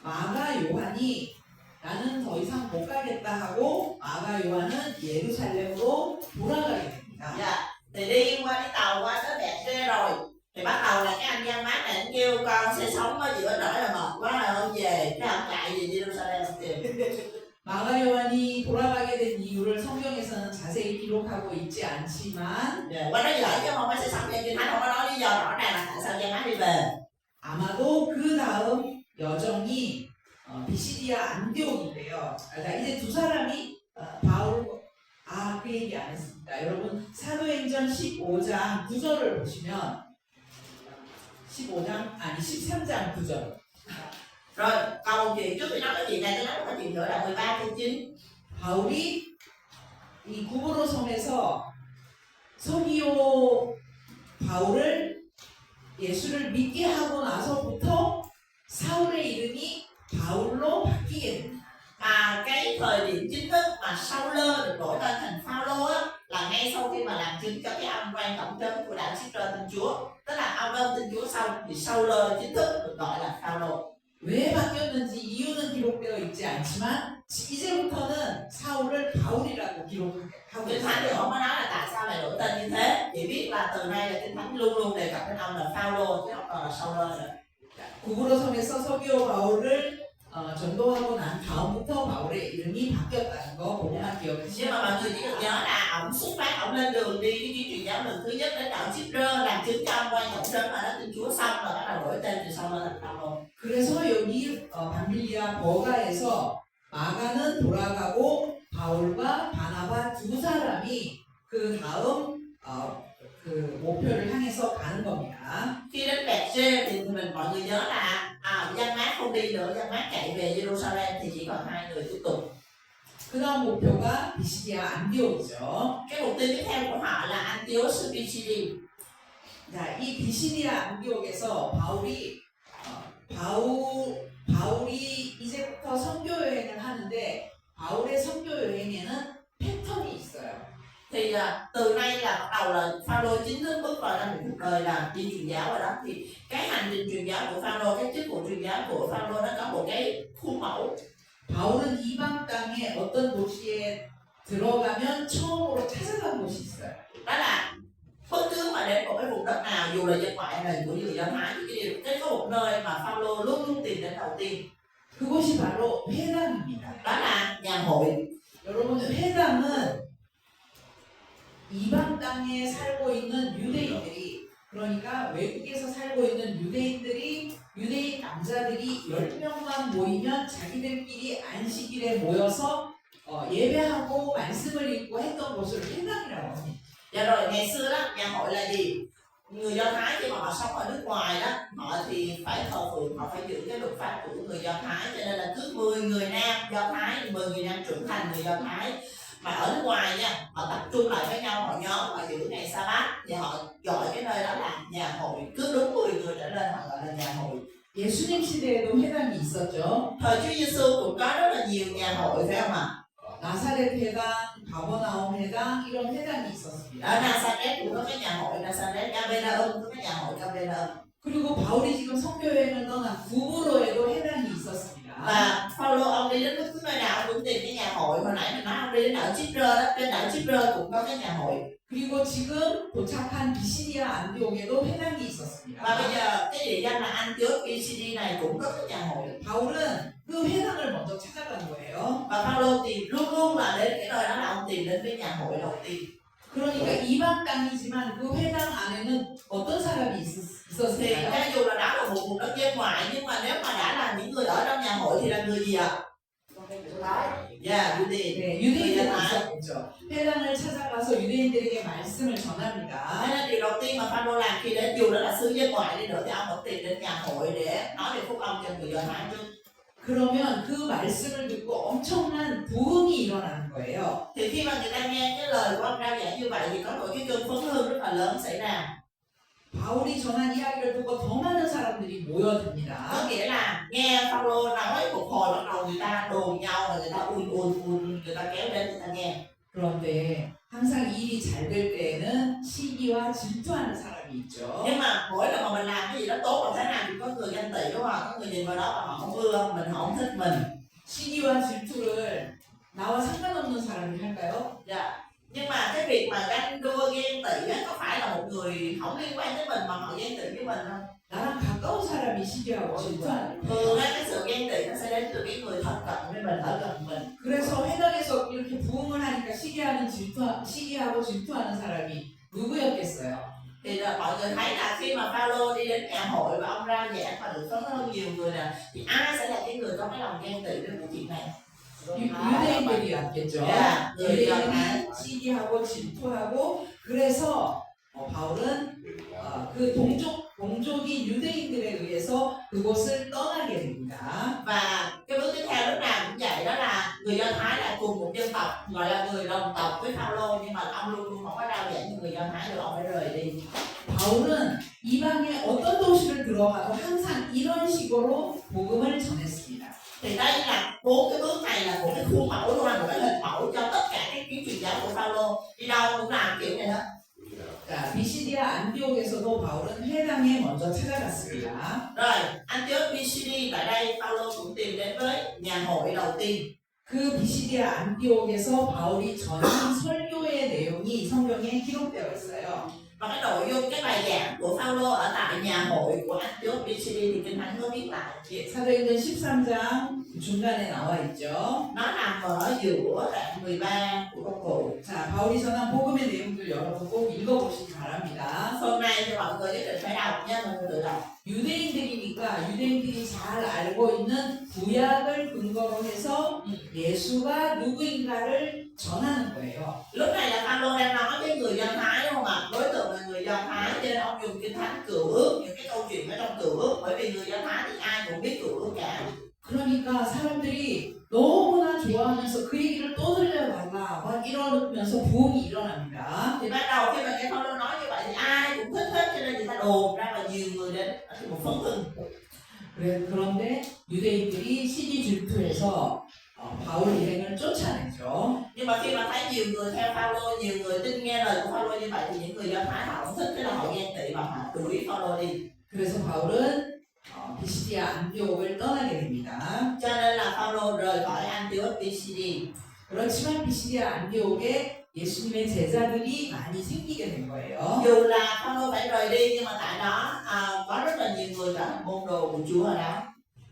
마가 요한이 나는 더 이상 못 가겠다 하고 마가 요한은 예루살렘으로 돌아가게 됩니다. Dạ. Thì đi qua tàu qua tới Bẹt-sê rồi thì bắt đầu là cái anh Giang Mát này anh kêu con sẽ sống ở giữa trển là mệt quá rồi ông về, cái ông chạy về Jerusalem tìm. 마가 요한이 돌아가게 된 이유를 성경에서는 자세히 기록하고 있지 않지만 Qua đó giỏi chứ không phải sẽ sống về Kinh Thánh không có nói lý do rõ ràng là tại sao Giang Mát đi về. 아마도 그 다음 여정이 비시디아 안디옥인데요. 그러니까 이제 두 사람이 바울 그 얘기 안 했습니다. 여러분 사도행전 15장 9절을 보시면 13장 9절. Rồi còn một chuyện trước khi nói cái chuyện này tôi nói một cái chuyện nữa là 13 câu 9. 바울이 이 구브로 섬에서 서기오 바울을 예수를 믿게 하고 나서부터 사울의 이름이 바울로 바뀌게 됩니다. Mà cái thời điểm chính thức mà Saul được đổi tên thành Phaolô á là ngay sau khi mà làm chứng cho cái ông quan tổng trấn của đạo shipper tin Chúa, tức là ông tin Chúa xong thì Saul chính thức được gọi là Phaolô. 왜 바뀌었는지 이유는 기록되어 있지 않지만 이제부터는 사울을 바울이라고 기록하고 Kinh Thánh thì 있어요. không có nói là tại sao lại đổi tên như thế, chỉ biết là từ nay là Kinh Thánh luôn luôn đề cập đến ông là Phaolô chứ không còn là Saul nữa. 구브로 섬에서 서기오 바울을 전도하고 난 다음부터 바울의 이름이 바뀌었다는 거 그것만 Nhưng 기억하시면 mà mọi người chỉ được nhớ là ổng xuất phát, ổng lên đường đi cái chuyến truyền giáo lần thứ nhất đến đảo Chipre làm chứng cho ông quan tổng trấn mà nó tin Chúa xong rồi bắt đầu đổi tên từ sau lên thành Phaolô. 그래서 여기 밤빌리아 버가에서 마가는 돌아가고 바울과 바나바 두 사람이 그 다음 그 목표를 향해서 가는 겁니다. Khi đến Bẹt-sê thì mọi người nhớ là Giăng Mát không đi nữa, Giăng Mát chạy về Jerusalem thì chỉ còn 2 người tiếp tục. 그 다음 목표가 비시디아 안디옥이죠. Cái mục tiêu tiếp theo của họ là Antioch Pisidia. 자, 이 비시디아 안디옥에서 바울이 이제부터 선교 여행을 하는데 바울의 선교 여행에는 패턴이 있어요. Thì từ nay là bắt đầu là Phaolô chính thức bước vào trong cuộc đời là đi truyền giáo rồi đó, thì cái hành trình truyền giáo của Phaolô, cái chức vụ truyền giáo của Phaolô nó có một cái khuôn mẫu. 바울은 이방 땅에 어떤 도시에 들어가면 처음으로 찾아간 곳이 있어요. Đó là bất cứ mà đến một cái vùng đất nào dù là dân ngoại hay là của người Do Thái thì cái có một nơi mà Phaolô luôn luôn tìm đến đầu tiên. 그곳이 바로 회당입니다. Đó là nhà hội. 여러분 회당은 이방 땅에 살고 있는 유대인들이 그러니까 외국에서 살고 있는 유대인 남자들이 10명만 모이면 자기들끼리 안식일에 모여서 예배하고 말씀을 읽고 했던 곳을 회당이라고 합니다. Dạ rồi ngày xưa đó nhà hội là gì? Người Do Thái khi mà họ sống ở nước ngoài đó, họ thì phải thờ phượng, họ phải giữ cái luật pháp của người Do Thái, cho nên là cứ 10 người nam Do Thái, 10 người nam trưởng thành người Do Thái mà ở nước ngoài nha, họ tập trung lại với nhau, họ nhóm, họ giữ ngày Sa-bát và họ gọi cái nơi đó là nhà hội. Cứ đúng 10 người trở lên họ gọi là nhà hội. 예수님 시대에도 회당이 있었죠. Thời Chúa Giêsu cũng có rất là nhiều nhà hội phải không ạ? 나사렛 회당, 가버나움 회당 이런 회당이 있었습니다. Ở Nazareth cũng có cái nhà hội Nazareth, Capernaum có cái nhà hội Capernaum. 그리고 바울이 지금 선교여행을 떠난 구브로에도 회당이 있었습니다. Và Phaolô ông đi đến bất cứ nơi nào ông cũng tìm cái nhà hội. Hồi nãy mình nói ông đi đến đảo Chipre đó, trên đảo Chipre cũng có cái nhà hội. 그리고 지금 도착한 비시디아 안디옥에도 회당이 있었습니다. Và bây giờ cái địa danh là Antioch PCD này cũng có cái nhà hội. 바울은 그 회당을 먼저 찾아간 거예요. Và Phaolô thì luôn luôn là đến cái nơi đó là ông tìm đến cái nhà hội đầu tiên. 그러니까 이방 땅이지만 그 회당 안에는 어떤 사람이 Thì 있었을까요? cho dù là đó là một vùng đất dân ngoại, nhưng mà nếu mà đã là những người ở trong nhà hội thì là người gì ạ? Dạ, Judy. 네, 유대인들이 있었겠죠. 회당을 찾아가서 유대인들에게 말씀을 전합니다. Thế nên điều đầu tiên mà Phaolô làm khi đến, dù đó là xứ dân ngoại đi nữa, thì ông vẫn tìm đến nhà hội để nói về phúc âm cho người Do Thái trước. 그러면 그 말씀을 듣고 엄청난 부흥이 일어나는 거예요. Thì khi mà người ta nghe cái lời của ông rao giảng như vậy thì có một cái cơn phấn hưng rất là lớn xảy ra. 바울이 전한 이야기를 듣고 더 많은 사람들이 모여듭니다. Có nghĩa là nghe Phaolô nói một hồi bắt đầu người ta đồn nhau và người ta un người ta kéo đến người ta nghe. 그런데 항상 일이 잘 될 때에는 시기와 질투하는 사람이 있죠. Nhưng mà mỗi lần mà mình làm cái gì đó tốt mà thế nào thì có người ganh tị đúng không? Có người nhìn vào đó mà họ không ưa mình, họ không thích mình. 시기와 질투를 나와 상관없는 사람이 할까요? Dạ. Nhưng mà cái việc mà ganh đua ghen tị á, có phải là một người không liên quan tới mình mà họ ghen tị với mình không? 나랑 가까운 사람이 시기하고 질투하는 거예요. Thường á, cái sự ghen tị nó sẽ đến từ cái người thân cận với mình, ở gần mình. 그래서 회당에서 이렇게 부흥을 하니까 시기하고 질투하는 사람이 누구였겠어요? Thì là mọi người thấy là khi mà Phaolô đi đến nhà hội và ông rao giảng và được phấn hơn nhiều người nè, thì ai sẽ là cái người có cái lòng ghen tị với cái chuyện này? 유대인들이었겠죠. 야, 유대인이 시기하고 질투하고 그래서 바울은 그 동족인 유대인들에 의해서 그곳을 떠나게 됩니다. Và cái bước tiếp theo lúc nào cũng vậy, đó là người Do Thái là cùng một dân tộc, gọi là người đồng tộc với Phaolô, nhưng mà ông luôn luôn không có rao giảng cho người Do Thái được, ông phải rời đi. 바울은 이방의 어떤 도시를 들어가도 항상 이런 식으로 복음을 전했습니다. Thì đây là 4 cái bước này là một cái khuôn mẫu luôn, một cái hình mẫu cho tất cả các chuyến truyền giáo của Phaolô, đi đâu cũng làm kiểu này đó. 자, 비시디아 안디옥에서도 바울은 회당에 먼저 찾아갔습니다. Rồi, Antioch PCD tại đây Phaolô cũng tìm đến với nhà hội đầu tiên. 그 비시디아 안디옥에서 바울이 전한 설교의 내용이 성경에 기록되어 있어요. Và cái nội dung cái bài giảng của Phaolô ở tại nhà hội của Antioch PCD thì Kinh Thánh có viết lại. 예, 사도행전 13장 중간에 나와 있죠. Nó nằm ở giữa đoạn 13 của công vụ. 자, 바울이 전한 복음의 내용들 여러분 꼭 읽어보시기 바랍니다. Hôm nay thì mọi người nhất định phải đọc nha, mọi người tự đọc. 유대인들이니까 유대인들이 잘 알고 있는 구약을 근거로 해서 예수가 누구인가를 전하는 거예요. Lúc này là Phaolô đang nói với người Do Thái đúng không ạ? Đối tượng là người Do Thái, cho nên ông dùng Kinh Thánh Cựu Ước, những cái câu chuyện ở trong Cựu Ước, bởi vì người Do Thái thì ai cũng biết Cựu Ước cả. 그러니까 사람들이 너무나 좋아하면서 그 얘기를 또 들려달라 막 이러면서 부흥이 일어납니다. Thì ban đầu khi mà nghe Phaolô nói như vậy thì ai cũng thích hết, cho nên người ta đồn ra và nhiều người đến thì một phấn hưng. 그런데 유대인들이 시기 질투해서 바울 일행을 쫓아냈죠. Nhưng mà khi mà thấy nhiều người theo Phaolô, nhiều người tin nghe lời của Phaolô như vậy thì những người Do Thái họ không thích, cái là họ ghen tị và họ đuổi Phaolô đi. 그래서 바울은 비시디아 안디옥을 떠나게 됩니다. Cho nên là Phaolô rời khỏi Antioch PCD. 그렇지만 비시디아 안디옥에 예수님의 제자들이 많이 생기게 된 거예요. Dù là Phaolô phải rời đi nhưng mà tại đó có rất là nhiều người trở thành môn đồ của Chúa ở đó.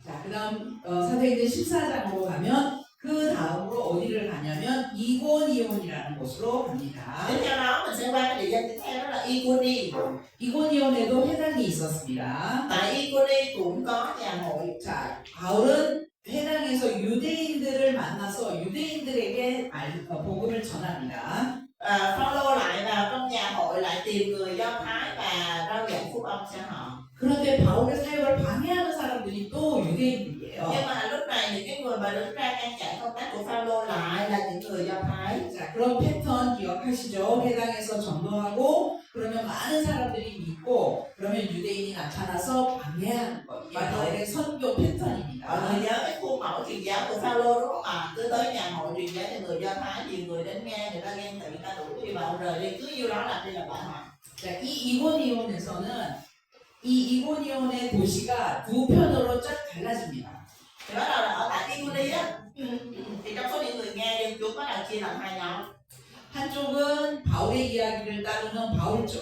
자, 그다음 사도행전 14장으로 가면 그 다음으로 어디를 가냐면 이고니온이라는 곳으로 갑니다. Tiếp theo đó mình sẽ qua cái địa danh tiếp theo, đó là Iconi. 이고니온에도 회당이 있었습니다. Tại Iconi cũng có nhà hội. 자, 바울은 회당에서 유대인들을 만나서 유대인들에게 복음을 전합니다. Phaolô lại vào trong nhà hội lại tìm người Do Thái và rao giảng phúc âm cho họ. 그런데 바울의 사역을 방해하는 사람들이 또 유대인들이에요. Nhưng mà lúc này những cái người mà đứng ra ngăn chặn công tác của Phaolô lại là những người Do Thái. 자, 그런 패턴 기억하시죠? 회당에서 전도하고 그러면 많은 사람들이 믿고 그러면 유대인이 나타나서 방해하는 거. 이게 바울의 선교 Mọi người 패턴입니다. nhớ cái khuôn mẫu truyền giáo của Phaolô đúng không ạ? Cứ tới nhà hội truyền giáo cho người Do Thái, nhiều người đến nghe, người ta ghen tị, người ta đuổi đi mà ông rời đi, cứ nhiêu đó làm đi làm lại họ. 자, 이 이고니온에서는 이 이고니온의 도시가 두 편으로 쫙 갈라집니다. Thì bắt đầu là ở tại Iconi á, thì trong số những người nghe dân chúng bắt đầu chia làm hai nhóm. 한쪽은 바울의 이야기를 따르는 바울 쪽,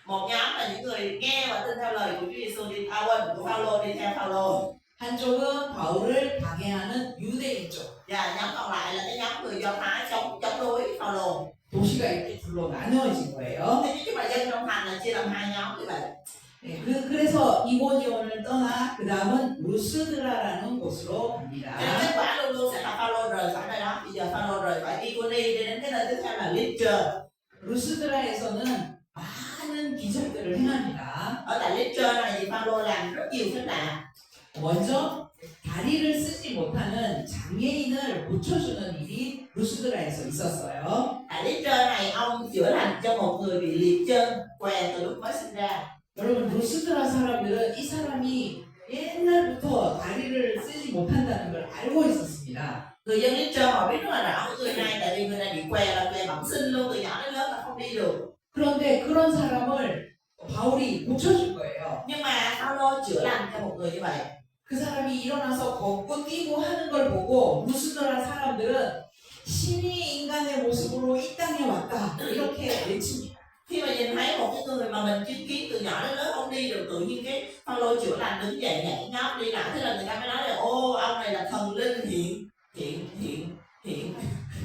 Một nhóm là những người nghe và tin theo lời của Chúa Giêsu đi, của Phaolô đi theo Phaolô. 한쪽은 바울을 방해하는 유대인 쪽. Và nhóm còn lại là cái nhóm người Do Thái chống đối Phaolô. 도시가 이렇게 둘로 나누어진 거예요. Thế nhưng mà dân trong thành là chia làm hai nhóm như vậy. 네, 그래서 이고니온을 떠나 그 다음은 루스드라라는 곳으로 갑니다. Cho nên kết quả luôn luôn sẽ là Phaolô rời khỏi nơi đó. Bây giờ Phaolô rời khỏi Iconi đi đến cái nơi tiếp theo là Lystra. 루스드라에서는 많은 기적들을 행합니다. Ở tại Lystra này thì Phaolô làm rất nhiều phép lạ. 먼저 다리를 쓰지 못하는 장애인을 고쳐주는 일이 루스드라에서 있었어요. Tại Lystra này ông chữa lành cho một người bị liệt chân, què từ lúc mới sinh ra. 여러분 루스드라 사람들은 이 사람이 옛날부터 다리를 쓰지 못한다는 걸 알고 있었습니다. Người dân Lystra họ biết rất là rõ cái người này, tại vì người này bị què là què bẩm sinh luôn, từ nhỏ đến lớn là không đi được. 그런데 그런 사람을 바울이 고쳐줄 거예요. Nhưng mà Phaolô chữa lành cho một người như vậy. 그 사람이 일어나서 걷고 뛰고 하는 걸 보고 루스드라 사람들은 신이 인간의 모습으로 이 땅에 왔다 이렇게 외칩니다. Khi mà nhìn thấy một cái người mà mình chứng kiến từ nhỏ đến lớn không đi được, tự nhiên cái Phaolô chữa lành đứng dậy nhảy nhót đi lại, thế là người ta mới nói là ô ông này là thần linh hiện lên, thần linh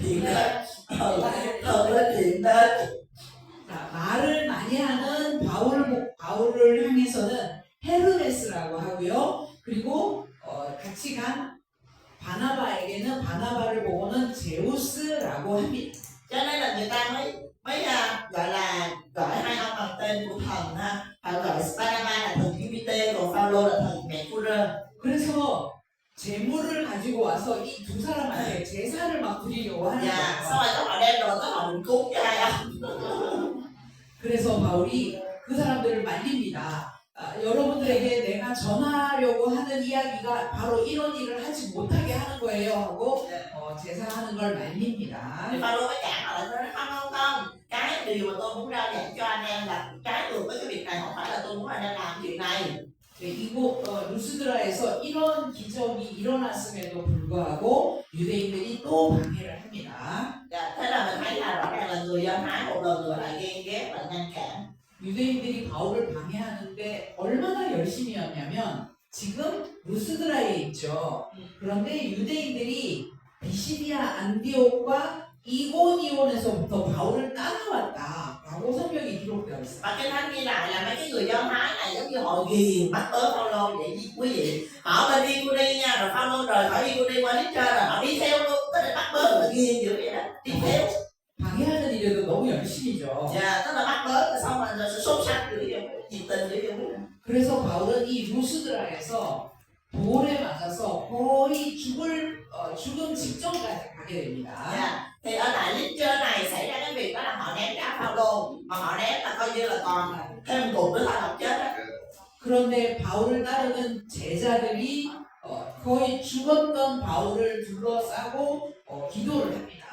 hiện lên. 자, 말을 많이 하는 바울을 향해서는 헤르메스라고 하고요. 그리고 같이 간 바나바에게는 바나바를 보고는 제우스라고 합니다. Cho nên là người ta mới gọi hai ông bằng tên của thần ha. Họ gọi Barnaba là thần Jupiter, còn Phaolô là thần Mercury. 그래서 재물을 가지고 와서 이 두 사람한테 제사를 막 드리려고 하는 Dạ, 거예요. sau này các họ đem đồ tới họ định cúng cho hai ông. 그래서 바울이 그 사람들을 말립니다. 여러분들에게 내가 전하려고 하는 이야기가 바로 이런 일을 하지 못하게 하는 거예요 하고 제사하는 걸 말립니다. Thì Phaolô mới cản họ lại nói không, cái điều mà tôi muốn rao giảng cho anh em là trái ngược với cái việc này, không phải là tôi muốn anh em làm chuyện này. 네, 이곳 루스드라에서 이런 기적이 일어났음에도 불구하고 유대인들이 또 방해를 합니다. Dạ, thế là mình thấy là rõ ràng là người Do Thái một lần nữa lại ghen ghét và ngăn cản. 유대인들이 바울을 방해하는데 얼마나 열심히였냐면 지금 루스드라에 있죠. 그런데 유대인들이 비시디아 안디옥과 이고니온에서부터 바울을 따라왔다라고 성경이 기록되어 있어요. Và Kinh Thánh ghi lại là mấy cái người Do Thái này giống như họ ghiền bắt bớ Phaolô vậy quý vị. Họ bên Iconi nha, rồi Phaolô rời khỏi Iconi qua Lystra rồi họ đi theo luôn, tức là bắt bớ là ghiền dữ vậy đó, đi theo. 방해하는 일에도 너무 열심이죠. Dạ, tức là bắt bớ rồi xong rồi sẽ sốt sắng dữ vậy, nhiệt tình dữ vậy. 그래서 바울은 이 루스드라에서 돌에 맞아서 거의 죽음 직전까지 가게 됩니다. Dạ, thì ở tại Lystra này xảy ra cái việc đó là họ ném đá Phaolô, mà họ ném là coi như là còn thêm một cục nữa thôi là chết đó. 그런데 바울을 따르는 제자들이 거의 죽었던 바울을 둘러싸고 기도를 합니다.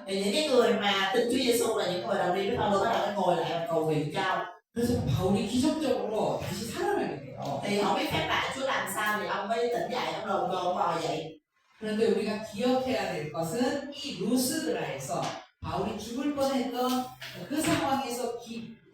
Thì những cái người mà tin Chúa Giêsu là những người đầu đi với Phaolô bắt đầu mới ngồi lại và cầu nguyện cho. 그래서 바울이 기적적으로 다시 살아나게 돼요. Thì không biết phép lạ Chúa làm sao thì ông mới tỉnh dậy, ông lồn cồn bò dậy. 그런데 우리가 기억해야 될 것은 이 루스드라에서 바울이 죽을 뻔했던 그 상황에서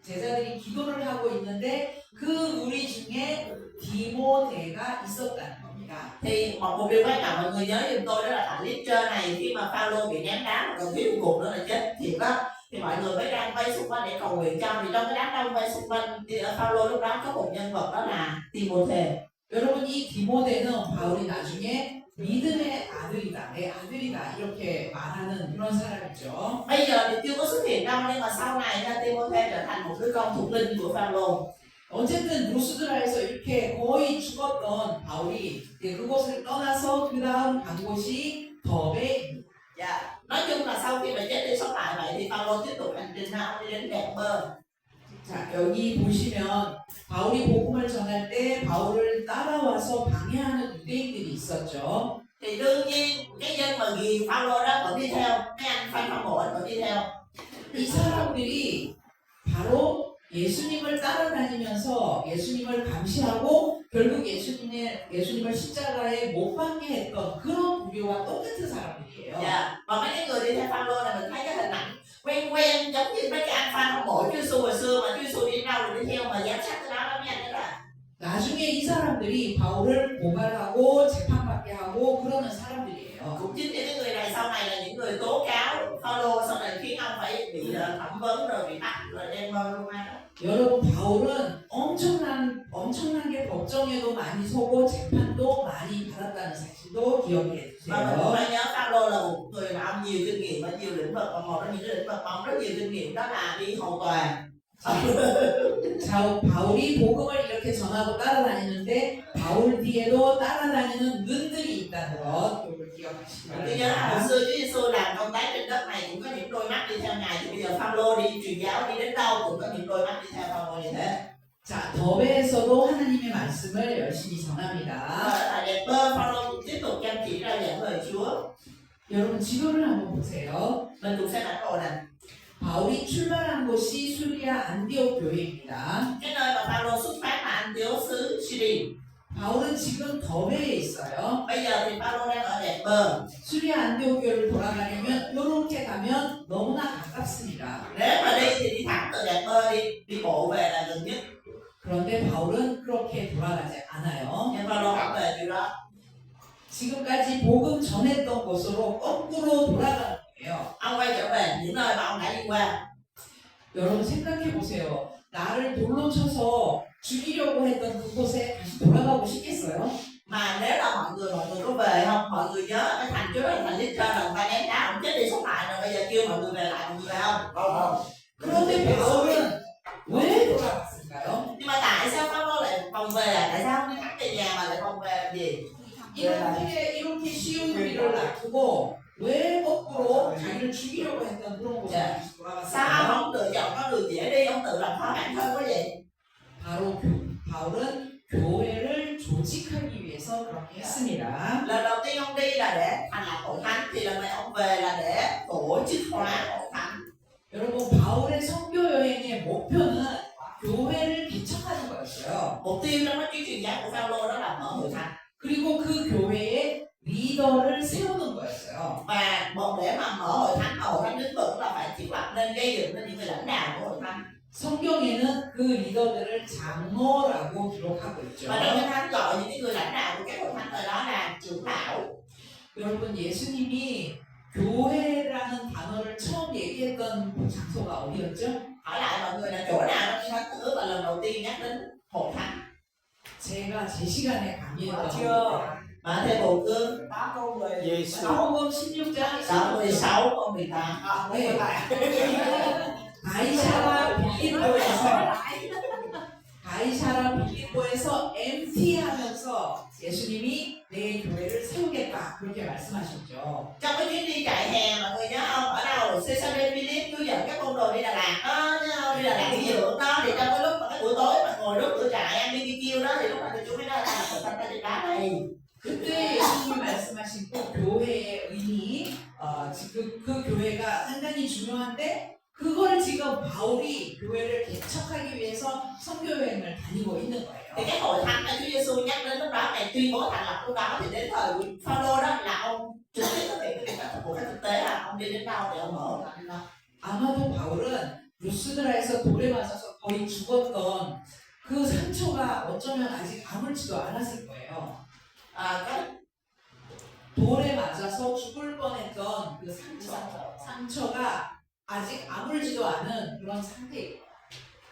제자들이 기도를 하고 있는데 그 무리 중에 디모데가 있었다는 겁니다. Thì một điều quan trọng mọi người nhớ giùm tôi đó là tại Lystra này khi mà Phaolô bị ném đá mà còn thiếu một cục nữa là chết thiệt đó, thì mọi người mới đang bay xuống xung quanh để cầu nguyện cho. Thì trong cái đám đông quay xung quanh thì ở Phaolô lúc đó có một nhân vật đó là Timôthê. 여러분 이 디모데는 바울이 나중에 믿음의 아들이다, 내 아들이다 이렇게 말하는 그런 사람이죠. Bây giờ thì chưa có xuất hiện đâu, nhưng mà sau này nha, Timôthê trở thành một đứa con thuộc linh của Phaolô. 어쨌든 루스드라에서 이렇게 거의 죽었던 바울이 그곳을 떠나서 그 다음 간 곳이 더베입니다. Dạ. Nói chung là sau khi mà chết đi sống lại vậy thì Phaolô tiếp tục hành trình ông đi đến Đẹp Bơ. 자, 여기 보시면 바울이 복음을 전할 때 바울을 따라와서 방해하는 유대인들이 있었죠. Thì đương nhiên cái dân mà ghiền Phaolô đó vẫn đi theo, mấy anh fan hâm mộ vẫn đi theo. 이 사람들이 바로 예수님을 따라다니면서 예수님을 감시하고 결국 예수님을 십자가에 못 박게 했던 그런 부류와 똑같은 사람들이에요. Dạ. Và mấy cái người đi theo Phaolô này mình thấy cái hình ảnh quen quen giống như mấy cái anh fan hâm mộ Chúa Giêsu hồi xưa, mà Chúa Giêsu đi đâu rồi đi theo mà giám sát cái đó đó mấy anh đó là. 나중에 이 사람들이 바울을 고발하고 재판받게 하고 그러는 사람들이에요. Cũng chính những cái người này sau này là những người tố cáo Phaolô, sau này khiến ông phải bị thẩm vấn rồi bị bắt rồi đem Roma đó. 여러분 바울은 엄청나게 법정에도 많이 서고 재판도 많이 받았다는 사실도 기억해 Mà mình cũng 주세요. phải nhớ Phaolô là một người mà ông nhiều kinh nghiệm ở nhiều lĩnh vực, và một trong những cái lĩnh vực mà ông rất nhiều kinh nghiệm đó là đi hầu tòa. 자, 바울이 복음을 이렇게 전하고 따라다니는데 바울 뒤에도 따라다니는 눈들이 있다는 것 이걸 기억하시기 Tôi nhớ là hồi 바랍니다. xưa Chúa Giêsu làm công tác trên đất này cũng có những đôi mắt đi theo Ngài, thì bây giờ Phaolô đi truyền giáo đi đến đâu cũng có những đôi mắt đi theo Phaolô như thế. 자, 더베에서도 하나님의 말씀을 열심히 전합니다. Ở Đẹp Bơ, Phaolô cũng tiếp tục chăm chỉ ra giảng lời Chúa. 여러분 지도를 한번 보세요. Mình cũng sẽ bản đồ này. 바울이 출발한 곳이 수리아 안디옥 교회입니다. Cái nơi mà Phaolô xuất phát là Antioch xứ Syria. 바울은 지금 더베에 있어요. Bây giờ thì Phaolô đang ở Đẹp Bơ. 수리아 안디옥 교회를 돌아가려면 이렇게 가면 너무나 가깝습니다. Nếu mà đi thì đi thẳng từ Đẹp Bơ đi bộ về là gần nhất. 그런데 바울은 그렇게 돌아가지 않아요. Nhưng Phaolô không về điều đó. 지금까지 복음 전했던 곳으로 거꾸로 돌아가는 거예요. Ông quay trở về những nơi mà ông đã đi qua. 여러분 생각해 보세요. 나를 돌로 쳐서 죽이려고 했던 그곳에 다시 돌아가고 싶겠어요? Mà nếu là mọi người có về không? Mọi người nhớ cái thành trước là thành Lít là người ta ném đá ông chết đi sống lại rồi, bây giờ kêu mọi người về lại, mọi người về không? Không. 그런데 바울은 왜 돌아갔을까요? Nhưng mà tại sao Phaolô lại còn về? Tại sao không đi thẳng về nhà mà lại còn về làm gì? 이렇게 쉬운 우리를 놔두고 왜 거꾸로 자기를 죽이려고 했던 그런 곳에 다시 Sao 돌아갔을까요? ông lựa chọn con đường dễ đi, ông tự làm khó bản thân quá vậy? 바로 바울은 교회를 조직하기 위해서 그렇게 했습니다. Lần đầu tiên ông đi là để thành lập hội thánh, thì lần này ông về là để tổ chức hóa hội thánh. 여러분 바울의 선교 여행의 목표는 교회를 개척하는 거였어요. Mục tiêu trong cái chuyến truyền giáo của Phaolô đó là mở hội thánh. 그리고 그 교회에 리더를 세우는 거였어요. Và một để mà mở hội thánh và hội thánh đứng vững là phải thiết lập nên gây dựng nên những người lãnh đạo của hội thánh. 성경에는 그 리더들을 장로라고 기록하고 있죠. Và trong cái thánh gọi những cái người lãnh đạo của các hội thánh ở đó là trưởng lão. 여러분 예수님이 교회라는 단어를 처음 얘기했던 장소가 어디였죠? Hỏi lại mọi người là chỗ nào trong thánh ước là lần đầu tiên nhắc đến hội thánh? 제가 제 시간에 강의했던 chưa Mà theo bộ cương 8 câu 10 예수. 사복음 16장 16 câu 18. 네. 가이사라 빌립보에서 MT하면서 예수님이 내 교회를 세우겠다 그렇게 말씀하셨죠. Trong cái chuyến đi trại hè mọi người nhớ không? Ở đâu? Caesarea Philip Chúa dẫn các môn đồ đi Đà Lạt đó, nhớ không? Đi Đà Lạt đi dưỡng đó, thì trong cái lúc mà cái buổi tối mà ngồi đốt lửa trại ăn BBQ đó, thì lúc đó thì Chúa mới nói là hội thánh ta trên đá này. 그때 예수님이 말씀하신 또 교회의 의미, 그 교회가 상당히 중요한데 그거를 지금 바울이 교회를 개척하기 위해서 선교 여행을 다니고 있는 거예요. Thì cái hội thánh mà Chúa Giêsu nhắc đến lúc đó, Ngài tuyên bố thành lập lúc đó, thì đến thời Phaolô đó là ông trực tiếp thực hiện cái việc đó một cách thực tế là ông đi đến đâu để ông mở hội thánh đó. 아마도 바울은 루스드라에서 돌에 맞아서 거의 죽었던 그 상처가 어쩌면 아직 아물지도 않았을 거예요. Cái 돌에 맞아서 죽을 뻔했던 그 상처가 아직 아물지도 않은 그런 상태예요.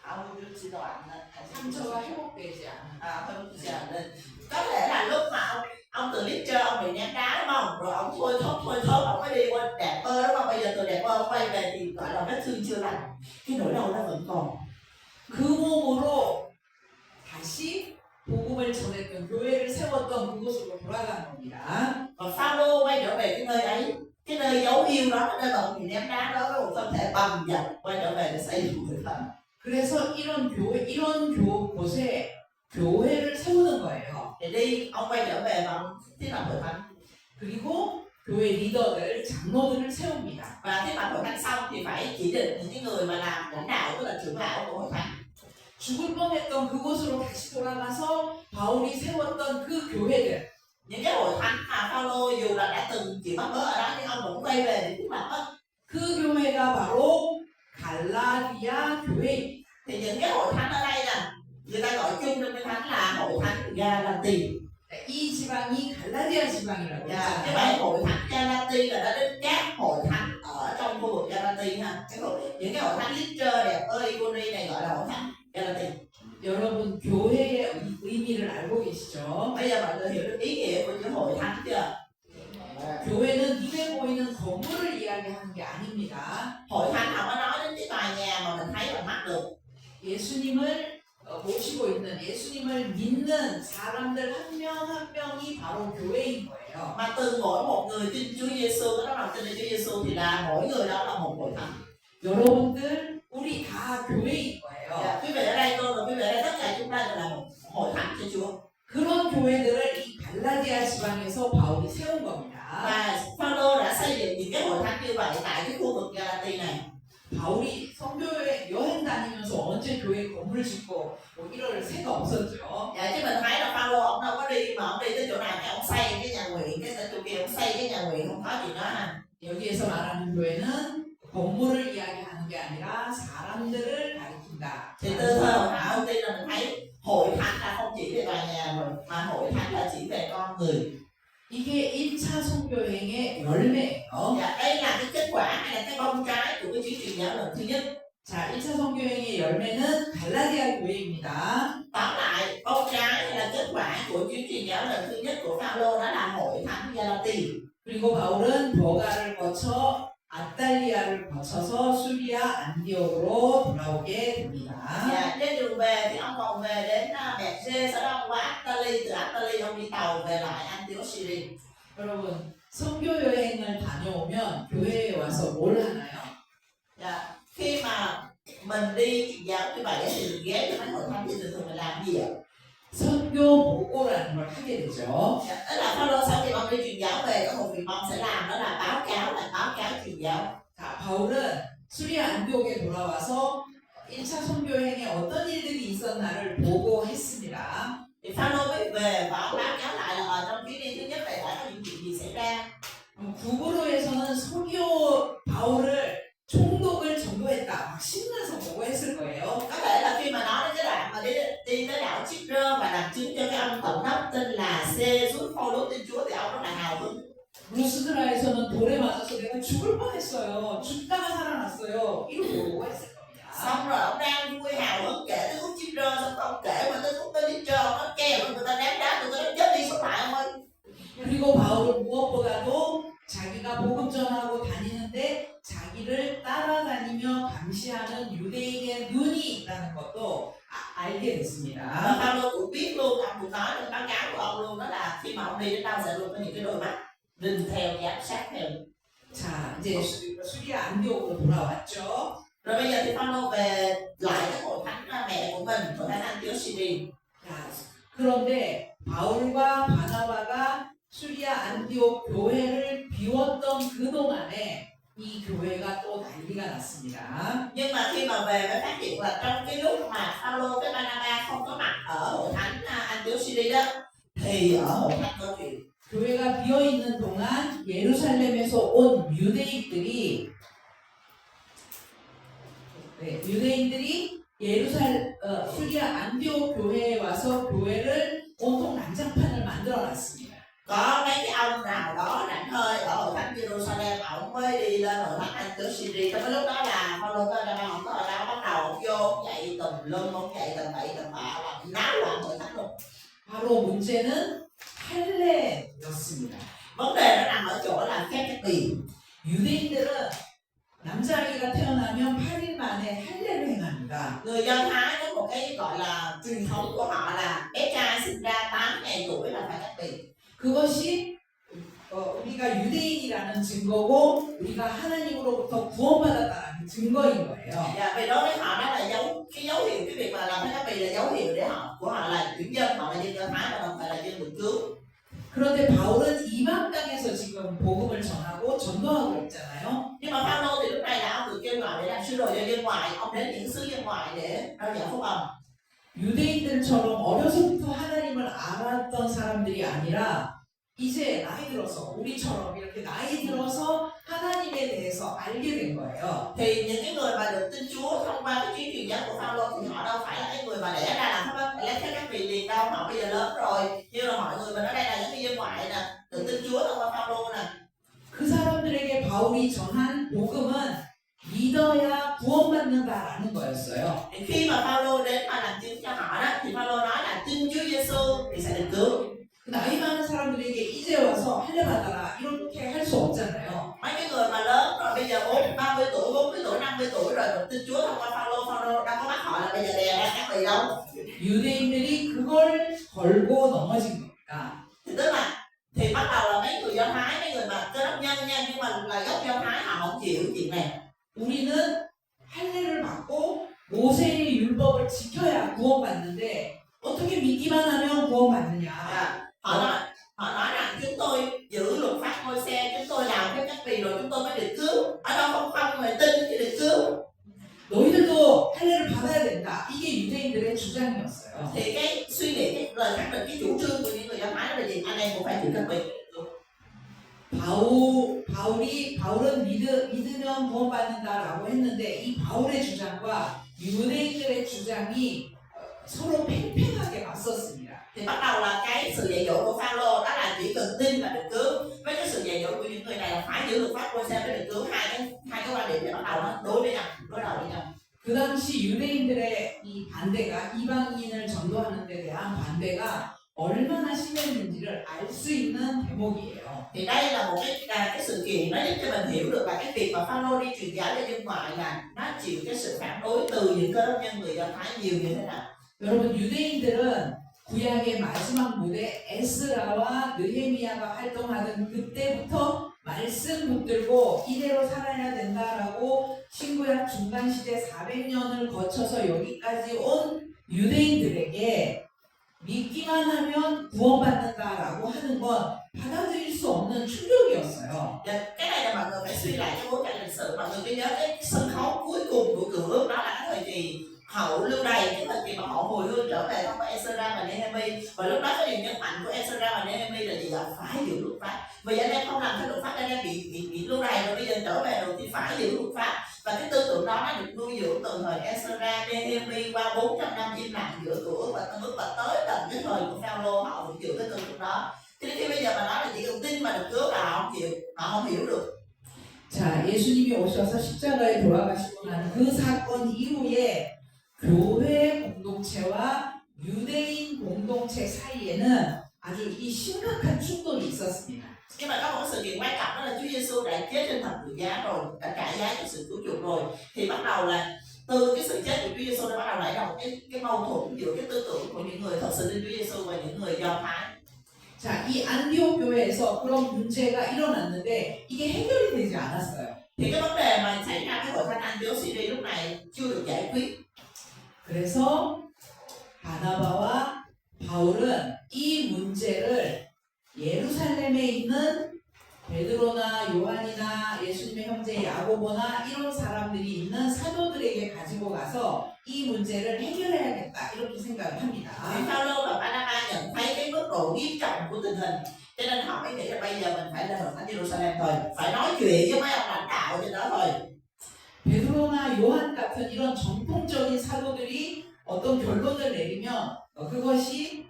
아무렇지도 않는 상처가 회복되지 않은. không giờ nên có thể là lúc mà ông từ leader ông bị ném đá đúng không, rồi ông thôi thốt ông mới đi qua đẹp ơ đúng không, bây giờ từ đẹp ơ ông quay về thì gọi là vết thương chưa lành, cái nỗi đau nó vẫn còn. 그 몸으로 다시 복음을 전했던 교회를 세웠던 그곳으로 돌아간 겁니다. Và Phaolô quay trở về cái nơi ấy, cái nơi dấu yêu đó, cái nơi mà ông bị ném đá đó, với một thân thể bầm dập quay trở về để xây dựng người thân. 그래서 이런 곳에 교회를 세우는 거예요. Để đi ông quay trở về và ông thiết lập hội thánh, 그리고 교회 리더들, 장로들을 세웁니다. và thiết lập hội thánh xong thì phải chỉ định những cái người mà làm lãnh đạo, tức là trưởng lão của hội thánh. 죽을 뻔했던 그곳으로 다시 돌아가서 바울이 세웠던 그 교회들, Những cái hội thánh mà Phaolô dù là đã từng chịu bắt bớ ở đó nhưng ông vẫn quay về để thiết lập á, 그 교회가 바로 갈라디아 교회입니다. thì những cái hội thánh ở đây nè, người ta gọi chung trong cái thánh là hội thánh Galati. 이 지방이 갈라디아 지방이라고 Cái 했잖아요. bài hội thánh Galati là đã đến các hội thánh ở trong khu vực Galati ha. Những cái hội thánh Lystra đẹp ơi Iconi này gọi là hội thánh Galati. 여러분 교회의 의미를 알고 계시죠? Bây giờ mọi người hiểu được ý nghĩa của chữ hội thánh chưa? 교회는 눈에 보이는 건물을 이야기하는 게 아닙니다. Hội thánh không có nói đến cái tòa nhà mà mình thấy bằng mắt được. 예수님을 모시고 있는, 예수님을 믿는 사람들 한 명 한 명이 바로 교회인 거예요. Mà từ mỗi một người tin Chúa Giêsu, có lòng tin đến Chúa Giêsu thì là mỗi người đó là một hội thánh. 여러분들 우리 다 교회인 거예요. Quý vị ở đây, tôi và quý vị ở đây tất cả chúng ta đều là một hội thánh cho Chúa. 그런 교회들을 이 갈라디아 지방에서 바울이 세운 겁니다. Và Phaolô đã xây dựng những cái hội thánh như vậy tại cái khu vực Galati này. 바울이 선교회 여행 다니면서 언제 교회 건물 짓고 뭐 이럴 새가 없었죠. Dạ, chứ mình thấy là Phaolô ông đâu có đi mà ông đi tới chỗ nào cái ông xây cái nhà nguyện, cái chỗ kia ông xây cái nhà nguyện, không có gì đó ha. 여기에서 말하는 교회는 건물을 이야기하는 게 아니라 사람들을 가리킨다. Thì từ thơ hội thánh ông tin là mình thấy hội thánh là không chỉ về tòa nhà rồi, mà hội thánh là chỉ về con người. 이게 1차 선교행의 열매예요. Dạ, đây là cái kết quả hay là cái bông trái của cái chuyến truyền giáo lần thứ nhất. 자, 1차 선교행의 열매는 갈라디아 교회입니다. Tóm lại, bông trái hay là kết quả của chuyến truyền giáo lần thứ nhất của Phaolô đó là hội thánh Galati. 그리고 바울은 버가를 거쳐 아탈리아를 거쳐서 수리아 안디옥으로 돌아오게 됩니다. Dạ, trên đường về thì ông còn về đến Bethse, sau đó ông qua Attali, từ Attali ông đi tàu về lại Antioch Syria. 여러분, 선교 여행을 다녀오면 교회에 와서 뭘 하나요? Dạ, khi mà mình đi truyền giáo như vậy thì mình ghé cho mấy hội thánh thì thường mình làm gì ạ? 선교 보고라는 걸 하게 되죠. Dạ, tức là Phaolô sau khi ông đi truyền giáo về có một việc ông sẽ làm đó là báo cáo truyền giáo. 자, 바울은 수리아 안디옥에 돌아와서 1차 선교행에 어떤 일들이 있었나를 보고했습니다. Thì Phaolô mới về và ông báo cáo lại là ở trong chuyến đi thứ nhất này đã có những chuyện gì xảy ra. 구브로에서는 설교 바울을 총독을 전도했다. 막 신나서 보고했을 거예요. Có thể là khi mà nói đến cái đoạn mà đi tới đảo Chipre và làm chứng cho cái ông tổng đốc tên là Jesus Phaolô tin Chúa thì ông rất là hào hứng. 루스드라에서는 돌에 맞아서 내가 죽을 뻔했어요. 죽다가 살아났어요. 이렇게 보고했을 겁니다. Xong rồi ông đang vui hào hứng kể tới khúc Chipre, xong ông kể mà tới khúc tới Chipre nó kêu người ta ném đá, người ta chết đi sống lại ông ơi. 그리고 바울은 무엇보다도 자기가 복음 전하고 다니는데 자기를 따라다니며 감시하는 유대인의 눈이 있다는 것도 알게 Và 됐습니다. Phaolô cũng biết luôn, ông cũng nói trong báo cáo của ông luôn, đó là khi mà ông đi đến đâu sẽ luôn có những cái đôi mắt rình theo, giám sát theo. 자, 이제 수리아 안디옥으로 돌아왔죠. Rồi bây giờ thì Phaolô về lại cái hội thánh mẹ của mình, hội thánh Antioch Syria. 자, 그런데 바울과 바나바가 수리아 안디옥 교회를 비웠던 그 동안에 이 교회가 또 난리가 났습니다. Nhưng mà khi mà về mới phát hiện là trong cái lúc mà Phaolô với Barnabas không có mặt ở hội thánh Antioch Syria đó, thì ở hội thánh có chuyện. 교회가 비어 있는 동안 예루살렘에서 온 유대인들이 수리아 안디옥 교회에 와서 교회를 온통 난장판을 만들어놨습니다. Có mấy cái ông nào đó rảnh hơi ở hội thánh Jerusalem, ông mới đi lên hội thánh Antioch Syria. Trong cái lúc đó là Phaolô tới ra không có ở đó bắt đầu vô dậy tùm lum ông dậy tầm bậy tầm bạ làm náo loạn hội thánh luôn. 바로 문제는 할례였습니다. Vấn đề nó nằm ở chỗ là các tiền. 유대인들은 남자아기가 태어나면 8일 만에 할례를 행합니다. Người Do Thái có một cái gọi là truyền thống của họ là bé trai sinh ra 8 ngày tuổi là phải cắt tiền. 그것이 우리가 유대인이라는 증거고 우리가 하나님으로부터 구원받았다는 증거인 거예요. Dạ, vì đối với họ đó là cái dấu hiệu cái việc mà làm cái cắt tiền là dấu hiệu để họ của họ là chuyển dân, họ là dân Do Thái và đồng thời là dân được cứu. 그런데 바울은 이방 땅에서 지금 복음을 전하고 전도하고 있잖아요. Nhưng mà Phaolô thì lúc này là ông được kêu gọi để làm sứ đồ cho dân ngoại, ông đến những xứ dân ngoại để rao giảng phúc âm. 유대인들처럼 어려서부터 하나님을 알았던 사람들이 아니라 이제 나이 들어서 우리처럼 이렇게 나이 들어서 하나님에 대해서 알게 된 거예요. Thì những cái người mà được tin Chúa thông qua cái chuyến truyền giáo của Phaolô thì họ đâu phải là cái người mà đẻ ra làm pháp ân lấy các vị liền đâu, họ bây giờ lớn rồi. Như là mọi người mình ở đây là những cái dân ngoại nè, được tin Chúa thông qua Phaolô nè. 그 사람들에게 바울이 전한 복음은 믿어야 구원받는다라는 거였어요. Thì khi mà Phaolô đến mà làm chứng cho họ đó, thì Phaolô nói là tin Chúa Giêsu thì sẽ được cứu. 나이 많은 사람들에게 이제 와서 할례 받아라 이렇게 할 수 없잖아요. Mấy cái người mà lớn rồi bây giờ 30 tuổi, 40 tuổi, 50 tuổi rồi được tin Chúa thông qua Phaolô đâu có bắt họ là bây giờ đè ra các vị đâu. 유대인들이 그걸 걸고 넘어진 겁니다. Thì tức là thì bắt đầu là mấy người Do Thái, mấy người mà cơ đốc nhân nha, nhưng mà là gốc Do Thái họ không chịu chuyện này. 우리는 할례를 받고 모세의 율법을 지켜야 구원받는데 어떻게 믿기만 하면 구원받느냐? Họ nói rằng chúng tôi giữ luật pháp Môi-se, chúng tôi làm theo các vị rồi chúng tôi mới được cứu. Ở đâu không người tin thì được cứu. 너희들도 할례를 받아야 된다. 이게 유대인들의 주장이었어요. Thì cái suy nghĩ, cái lời khẳng định, cái chủ trương của những người Do Thái là gì? Anh em cũng phải chịu các vị. 바울은 믿으면 구원받는다라고 했는데 이 바울의 주장과 유대인들의 주장이 서로 팽팽하게 맞섰습니다. Thì bắt đầu là cái sự dạy dỗ của Phaolô đó là chỉ cần tin là được cứu, với cái sự dạy dỗ của những người này là phải giữ luật pháp Môi-se mới được cứu. Hai cái quan điểm này bắt đầu nó đối với nhau. 그 당시 유대인들의 이 반대가 이방인을 전도하는 데 대한 반대가 얼마나 심했는지를 알 수 있는 대목이에요. Thì đây là một cái sự kiện nó giúp cho mình hiểu được là cái việc mà Phaolô đi truyền giáo cho dân ngoại là nó chịu cái sự phản đối từ những cơ đốc nhân người Do Thái nhiều như thế nào. 여러분 유대인들은 구약의 마지막 무대 에스라와 느헤미야가 활동하던 그때부터 말씀 붙들고 이대로 살아야 된다라고 신구약 중간시대 400년을 거쳐서 여기까지 온 유대인들에게 믿기만 하면 구원받는다라고 하는 건 받아들일 수 없는 충격이었어요. Cái này là mọi người phải suy lại cái bối cảnh lịch sử, mọi người cứ nhớ cái sân khấu cuối cùng của cựu ước đó là cái thời kỳ hậu lưu đày, cái thời kỳ mà họ hồi hương trở về thông qua Ezra và Nehemi. Và lúc đó cái điều nhấn mạnh của Ezra và Nehemi là gì? Là phải giữ luật pháp. Vì anh em không làm theo luật pháp, anh em bị lưu đày rồi, bây giờ trở về rồi thì phải giữ luật pháp. Và cái tư tưởng đó nó được nuôi dưỡng từ thời Ezra, Nehemi qua 400 năm im lặng giữa cựu ước và tân ước, và tới tận cái thời của Phaolô họ vẫn giữ cái tư tưởng đó. Cho nên khi bây giờ mà nói là chỉ cần tin mà được cứu là họ không chịu, họ không hiểu được. 자, 예수님이 오셔서 십자가에 돌아가시고 난 그 사건 이후에 교회 공동체와 유대인 공동체 사이에는 아주 이 심각한 충돌이 있었습니다. Nhưng mà có một sự kiện quan trọng đó là Chúa Giêsu đã chết trên thập tự giá rồi, đã trả giá cho sự cứu chuộc rồi. Thì bắt đầu là từ cái sự chết của Chúa Giêsu đã bắt đầu nảy ra một cái mâu thuẫn giữa cái tư tưởng của những người thật sự tin Chúa Giêsu và những người Do Thái. 자, 이 안디옥 교회에서 그런 문제가 일어났는데 이게 해결이 되지 않았어요. Thì cái vấn đề mà xảy ra cái hội thánh Antioch Syria lúc này chưa được giải quyết. 그래서 바나바와 바울은 이 문제를 예루살렘에 있는 베드로나 요한이나 예수님의 형제 야고보나 이런 사람들이 있는 사도들에게 가지고 가서 이 문제를 해결해야겠다 이렇게 생각을 합니다. Thì Phaolô và Barnabas nhận thấy cái mức độ nghiêm trọng của tình hình, cho nên họ mới nghĩ là bây giờ mình phải lên hội thánh Jerusalem thôi, phải nói chuyện với mấy ông lãnh đạo trên đó thôi. 베드로나 요한 같은 이런 전통적인 사도들이 어떤 결론을 내리면 그것이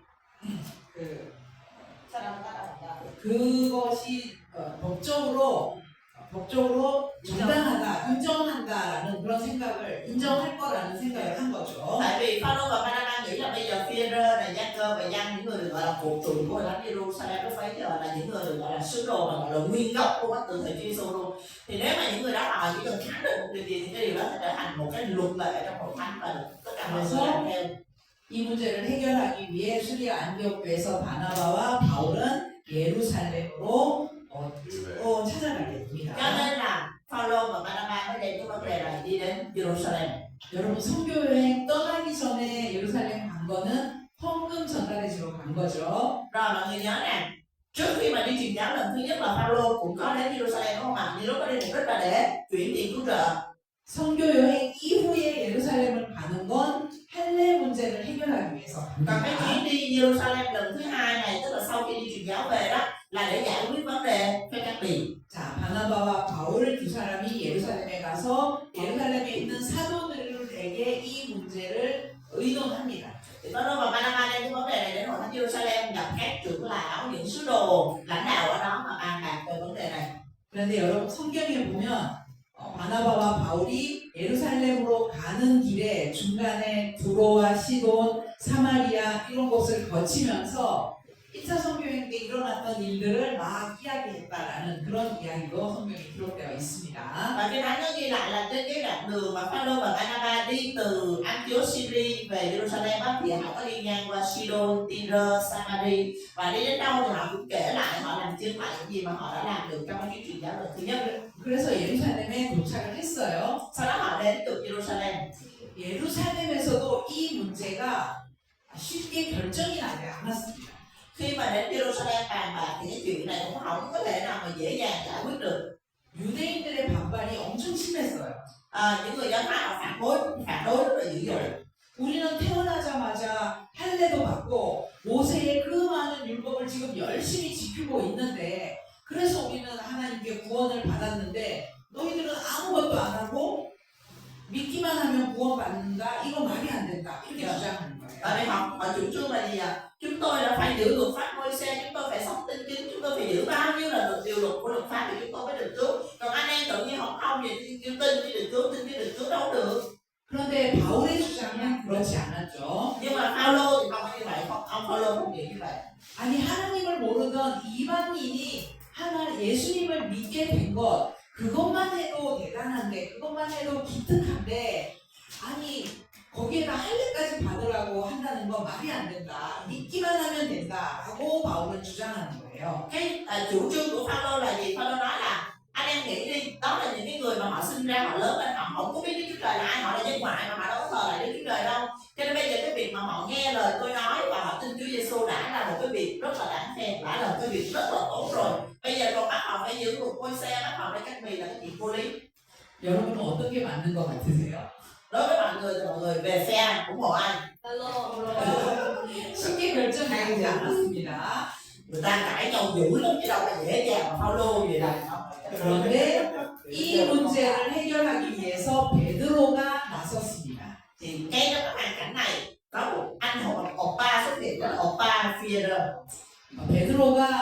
법적으로 법적으로 정당하다, 인정한다라는 그런 생각을 인정할 거라는 생각을 한 거죠. Tại vì Phaolô và Barnabas nghĩ là bây giờ Phi-e-rơ này, Gia-cơ và Giăng, những người được gọi là cột trụ của hội thánh Jerusalem lúc bấy giờ là những người được gọi là sứ đồ và gọi là nguyên gốc luôn á, từ thời Chúa Giêsu luôn. Thì nếu mà những người đó họ chỉ cần khẳng định một điều gì thì cái điều đó sẽ trở thành một cái luật lệ trong hội thánh và tất cả mọi người làm theo. 이 문제를 해결하기 위해 수리아 안디옥교에서 바나바와 바울은 예루살렘으로 찾아가게 됩니다. Cho nên là Phaolô và Barnabas mới đem cái vấn đề này đi đến Jerusalem. 여러분 선교여행 떠나기 전에 예루살렘 간 거는 헌금 전달해 주러 간 거죠. Rồi mọi người nhớ nè, trước khi mà đi truyền giáo lần thứ nhất là Phaolô cũng có đến Jerusalem đúng không ạ? Nhưng lúc đó đi mục đích là để chuyển tiền cứu trợ. 선교여행 이후에 예루살렘을 가는 건 할례 문제를 해결하기 위해서 Còn cái 갑니다. chuyến đi Jerusalem lần thứ hai này, tức là sau khi đi truyền giáo về đó, là để giải quyết vấn đề phép cắt bì. 자, 바나바와 바울 두 사람이 예루살렘에 가서 예루살렘에 있는 사도들에게 이 문제를 의논합니다. Thì Phaolô và Barnabas đem cái vấn đề này đến hội thánh Jerusalem, gặp các trưởng lão, những sứ đồ, lãnh đạo ở đó mà bàn bạc về vấn đề này. 그런데 여러분 성경에 보면 바나바와 바울이 예루살렘으로 가는 길에 중간에 두로와 시돈, 사마리아 이런 곳을 거치면서 1차 선교행 때 일어났던 일들을 막 이야기했다라는 그런 이야기도 성경에 기록되어 있습니다. Và cái thánh nó ghi lại là trên cái đoạn đường mà Phaolô và Barnabas đi từ Antioch Syria về Jerusalem á, thì họ có đi ngang qua Sidon, Tyre, Samari và đi đến đâu thì họ cũng kể lại họ làm chứng lại những gì mà họ đã làm được trong cái chuyến truyền giáo lần thứ nhất. 그래서 예루살렘에 도착을 했어요. Sau đó họ đến từ Jerusalem. 예루살렘에서도 이 문제가 쉽게 결정이 나지 않았습니다. Khi mà đến Jerusalem bàn bạc thì cái chuyện này cũng không có thể nào mà dễ dàng giải quyết được. 유대인들의 반발이 엄청 심했어요. Những người Do Thái họ phản đối rất là dữ dội. 우리는 태어나자마자 할례도 받고 모세의 그 많은 율법을 지금 열심히 지키고 있는데 그래서 우리는 하나님께 구원을 받았는데 너희들은 아무것도 안 하고 믿기만 하면 구원받는다. 이거 말이 안 된다. 이렇게 주장하는 거예요. Tại vì họ chủ trương là gì ạ? Chúng tôi là phải giữ luật pháp Môi-se, chúng tôi phải sống tinh kính, chúng tôi phải giữ bao nhiêu là điều luật của luật pháp thì chúng tôi mới được cứu. Còn anh em tự nhiên không gì tin chứ được cứu, tin chứ được cứu đâu được. 그런데 바울의 주장은 그렇지 않았죠. Nhưng mà Phaolô thì không như vậy, ông Phaolô không nghĩ như vậy. 아니 하나님을 모르던 이방인이 예수님을 믿게 된 것 그것만 해도 대단한데 그것만 해도 기특한데 아니 거기에다 할례까지 받으라고 한다는 건 말이 안 된다. 믿기만 하면 된다라고 바울은 주장하는 거예요. Cái chủ trương của Phaolô là gì? Phaolô nói là anh em nghĩ đi, đó là những cái người mà họ sinh ra họ lớn lên họ không có biết Đức Chúa Trời là ai, họ là dân ngoại mà họ đâu có thờ lại Đức Chúa Trời đâu. Cho nên bây giờ cái việc mà họ nghe lời tôi nói và họ tin Chúa Giêsu đã là một cái việc rất là đáng khen, đã là một cái việc rất là tốt rồi. Bây giờ còn bắt họ phải giữ luật Môi-se, bắt họ phải cắt bì là cái chuyện vô lý. 여러분은 어떤 게 맞는 것 같으세요? Đối với mọi người thì mọi người về phe ủng hộ ai? 쉽게 결정되지 않았습니다. Người ta cãi nhau dữ lắm chứ đâu phải dễ dàng mà Phaolô vậy này. 그런데 이 문제를 해결하기 위해서 베드로가 나섰습니다. Thì ngay trong cái hoàn cảnh này có một anh hùng Oppa xuất hiện, đó là Oppa Phi-e-rơ. 베드로가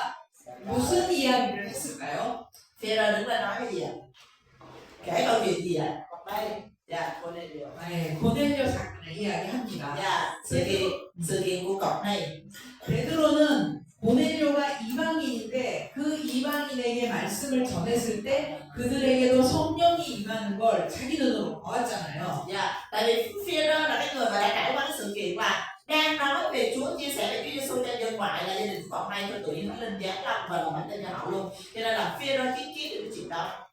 무슨 이야기를 했을까요? Phi-e-rơ đứng lên nói cái gì ạ? Kể câu chuyện gì ạ? Đây, dạ, cô nên điều. 네, 고넬료 사건을 이야기합니다. Dạ, sự kiện của cậu này. 베드로는 고넬료가 이방인인데 그 이방인에게 말씀을 전했을 때 그들에게도 성령이 임하는 걸 자기 눈으로 보았잖아요. Dạ, tại vì Phi-e-rơ là cái người mà đã trải qua cái sự kiện mà đang nói về Chúa, chia sẻ về Chúa Giêsu cho dân ngoại là gia đình của cậu này, cho tự nhiên Thánh Linh giáng lâm và làm bánh tin cho họ luôn. Cho nên là Phi-e-rơ chứng kiến được cái chuyện đó.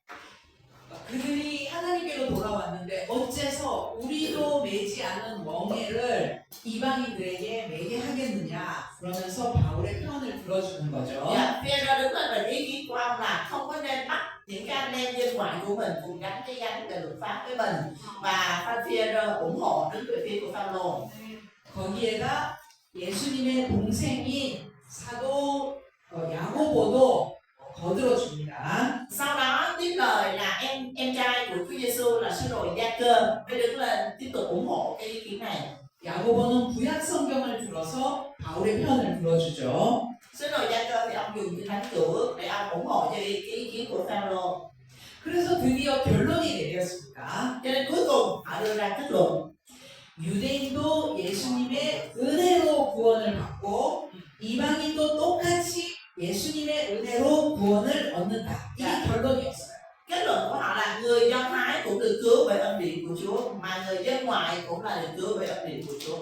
그들이 하나님께로 돌아왔는데 어째서 우리도 매지 않은 멍에를 이방인들에게 매게 하겠느냐 그러면서 바울의 표현을 들어주는 거죠. Dạ, Phi-e-rơ đứng lên và ý kiến của ông là không có nên bắt những cái anh em dân ngoại của mình cùng gắn cái gánh về luật pháp với mình, và Phi-e-rơ ủng hộ đứng về phía của Phaolô. 거기에다 예수님의 동생인 사도 야고보도 거들어 줍니다. Sau đó tiếp lời là em trai của Chúa Giêsu là sứ đồ Gia-cơ mới đứng lên tiếp tục ủng hộ cái ý kiến này. 야고보는 구약 성경을 들어서 바울의 편을 들어주죠. Sứ đồ Gia-cơ thì ông dùng kinh thánh Cựu Ước để ông ủng hộ cho cái ý kiến của Phaolô. 그래서 드디어 결론이 내렸습니다. Cho nên cuối cùng họ đưa ra kết luận 유대인도 예수님의 은혜로 구원을 받고 이방인도 똑같이 예수님의 은혜로 구원을 얻는다. 이게 결론이었어요. kết luận của họ là người Do Thái cũng được cứu bởi ân điển của Chúa mà người dân ngoại cũng là được cứu bởi ân điển của Chúa.